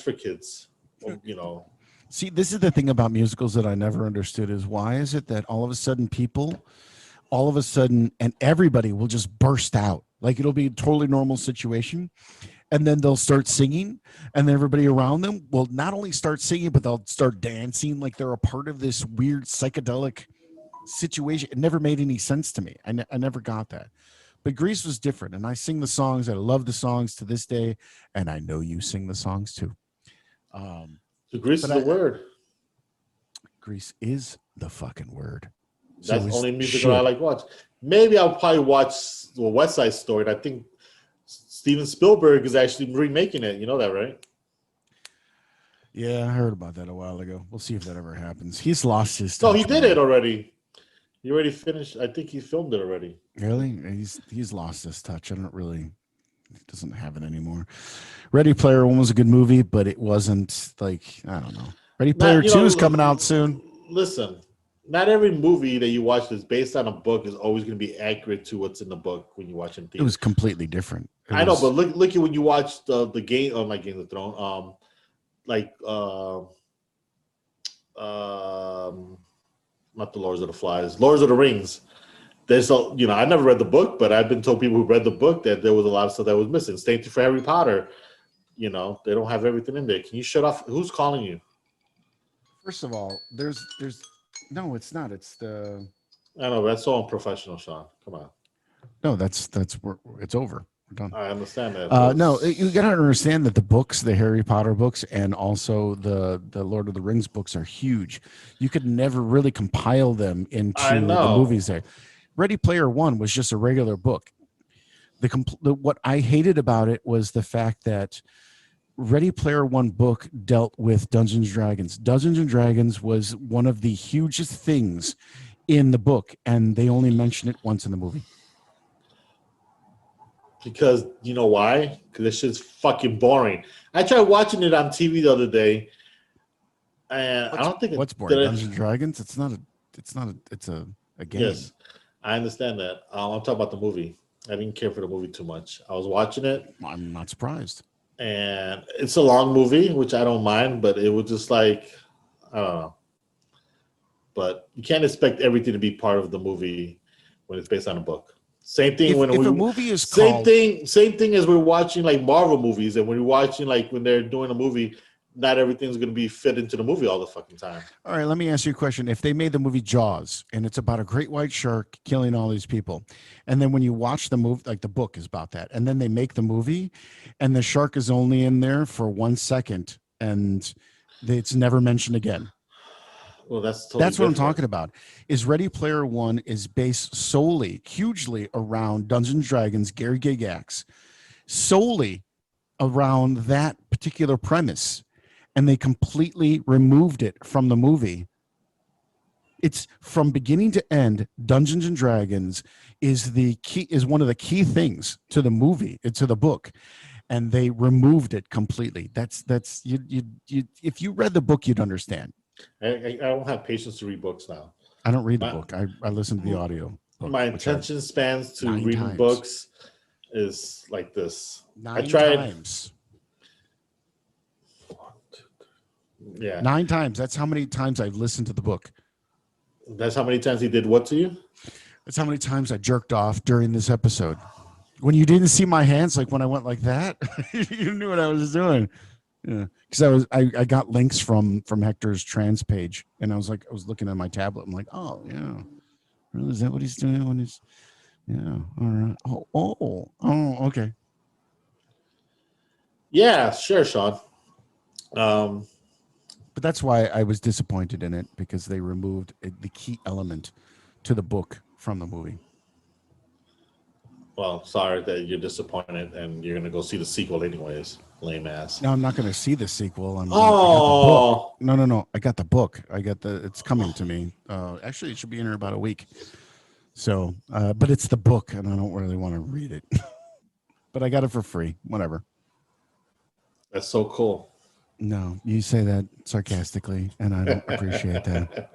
for kids. See, this is the thing about musicals that I never understood is why is it that all of a sudden and everybody will just burst out. Like it'll be a totally normal situation. And then they'll start singing, and then everybody around them will not only start singing, but they'll start dancing like they're a part of this weird psychedelic situation. It never made any sense to me. I never got that. But Grease was different, and I sing the songs. I love the songs to this day, and I know you sing the songs too. So Grease is the word. Grease is the fucking word. That's the only musical I like to watch. Maybe I'll probably watch the West Side Story. I think Steven Spielberg is actually remaking it. You know that, right? Yeah, I heard about that a while ago. We'll see if that ever happens. He's lost his touch. No, he did it already. He already finished. I think he filmed it already. Really? He's lost his touch. I don't really. He doesn't have it anymore. Ready Player One was a good movie, but it wasn't like, I don't know. Ready Player Two is coming out soon. Listen, not every movie that you watch that's based on a book is always going to be accurate to what's in the book when you watch it in theater. It was completely different. I know, but look at when you watch the game, oh my Game of Thrones, not the Lords of the Flies, Lords of the Rings. There's I never read the book, but I've been told people who read the book that there was a lot of stuff that was missing. Same thing for Harry Potter. They don't have everything in there. Can you shut off? Who's calling you? First of all, there's no, it's not. It's the. I know that's so unprofessional, Sean. Come on. No, that's where it's over. We're done. I understand that. No, you got to understand that the books, the Harry Potter books, and also the Lord of the Rings books are huge. You could never really compile them into the movies there. Ready Player One was just a regular book. What I hated about it was the fact that Ready Player One book dealt with Dungeons and Dragons. Dungeons and Dragons was one of the hugest things in the book, and they only mention it once in the movie. Because you know why? Because this shit's fucking boring. I tried watching it on TV the other day, and I don't think what's boring. Dungeons and Dragons. It's a game. Yes, I understand that. I'm talking about the movie. I didn't care for the movie too much. I was watching it. I'm not surprised. And it's a long movie, which I don't mind, but it was just like, I don't know. But you can't expect everything to be part of the movie when it's based on a book. Same thing if a movie is same thing as we're watching like Marvel movies, and when you're watching like when they're doing a movie, not everything's going to be fit into the movie all the fucking time. All right, let me ask you a question. If they made the movie Jaws and it's about a great white shark killing all these people, and then when you watch the movie, like the book is about that, and then they make the movie and the shark is only in there for 1 second and it's never mentioned again. Well, that's what I'm talking about. Is Ready Player One is based hugely around Dungeons and Dragons, Gary Gygax, solely around that particular premise, and they completely removed it from the movie. It's from beginning to end. Dungeons and Dragons is one of the key things to the movie, to the book, and they removed it completely. That's you. If you read the book, you'd understand. I don't have patience to read books now. I don't read the book. I listen to the audio book. My attention spans to reading books is like this. 9 times. Yeah. 9 times. That's how many times I've listened to the book. That's how many times he did what to you? That's how many times I jerked off during this episode. When you didn't see my hands, like when I went like that, you knew what I was doing. Yeah, because I got links from Hector's trans page, and I was looking at my tablet. I'm like, oh yeah, really? Is that what he's doing when he's? Yeah, all right. Oh, okay. Yeah, sure, Sean. But that's why I was disappointed in it, because they removed the key element to the book from the movie. Well, sorry that you're disappointed, and you're gonna go see the sequel anyways. Lame ass. No, I'm not going to see the sequel. I got the book. No. I got the book. It's coming to me. Actually, it should be in about a week. So, but it's the book, and I don't really want to read it. But I got it for free. Whatever. That's so cool. No, you say that sarcastically, and I don't appreciate that.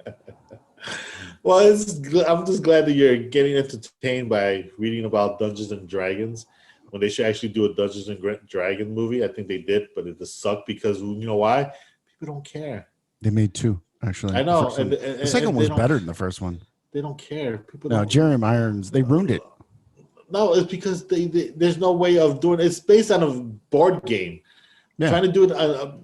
Well, I'm just glad that you're getting entertained by reading about Dungeons and Dragons, when they should actually do a Dungeons and Dragons movie. I think they did, but it just sucked because you know why? People don't care. They made 2 actually. I know, The second and one was better than the first one. they don't care. People No, don't. Jeremy Irons, they ruined it. No, it's because there's no way of doing it. It's based on a board game. Yeah. Trying to do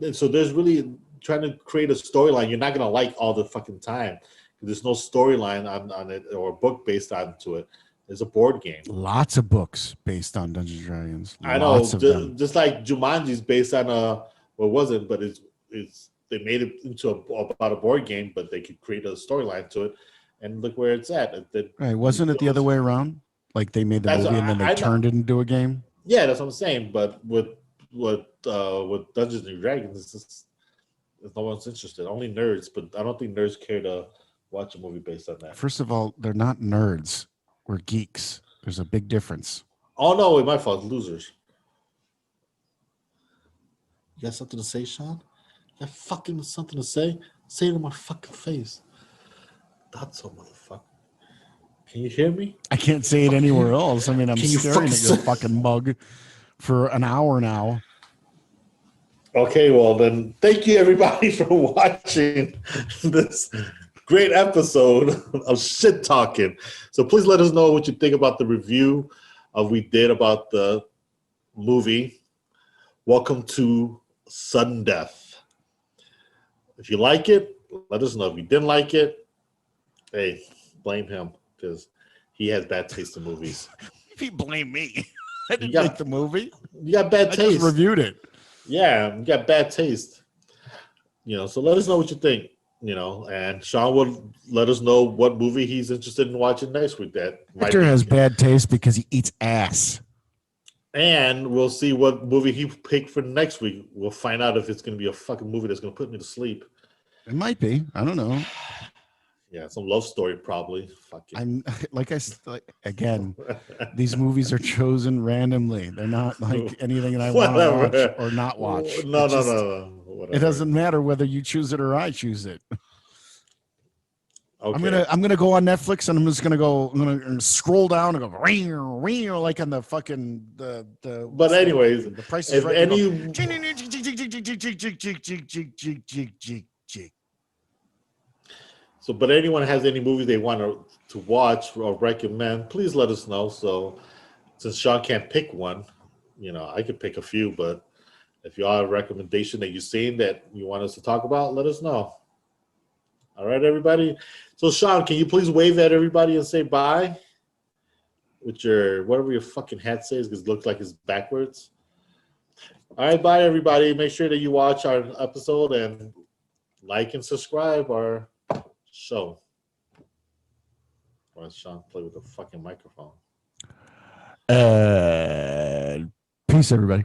it, so there's really trying to create a storyline. You're not gonna like all the fucking time. There's no storyline on it or a book based onto it. It's a board game. Lots of books based on Dungeons and Dragons. I Lots know, of them. just like Jumanji's based on well, it wasn't, but it's they made it into about a board game, but they could create a storyline to it, and look where it's at. Right? Wasn't it the other way around? Like they made the That's movie and then they turned it into a game. Yeah, that's what I'm saying. But with Dungeons and Dragons, it's just, no one's interested. Only nerds, but I don't think nerds care to watch a movie based on that. First of all, they're not nerds. We're geeks. There's a big difference. Oh no, it's my fault. Losers. You got something to say, Sean? You got fucking something to say? Say it in my fucking face. That's so motherfucker. Can you hear me? I can't say it anywhere else. I mean, I'm staring at your fucking fucking mug for an hour now. Okay, well then, thank you everybody for watching this great episode of Shit Talking. So please let us know what you think about the review we did about the movie Welcome to Sudden Death. If you like it, let us know. If you didn't like it, hey, blame him because he has bad taste in movies. If you blame me, I didn't make the movie. You got bad taste. I just reviewed it. Yeah, you got bad taste. So let us know what you think. And Sean will let us know what movie he's interested in watching next week. Victor has bad taste because he eats ass. And we'll see what movie he picked for next week. We'll find out if it's going to be a fucking movie that's going to put me to sleep. It might be. I don't know. Yeah, some love story probably. I'm again. These movies are chosen randomly. They're not like anything that I want to watch or not watch. No. Whatever. It doesn't matter whether you choose it or I choose it. Okay. I'm gonna go on Netflix and I'm gonna scroll down and go ring like on the fucking the. But anyways, the price is if right. any. So, but anyone has any movies they want to watch or recommend, please let us know. So, since Sean can't pick one, I could pick a few. But if you have a recommendation that you've seen that you want us to talk about, let us know. All right, everybody. So, Sean, can you please wave at everybody and say bye? With whatever your fucking hat says, because it looks like it's backwards. All right, bye, everybody. Make sure that you watch our episode and like and subscribe our show. Why does Sean play with the fucking microphone? Peace, everybody.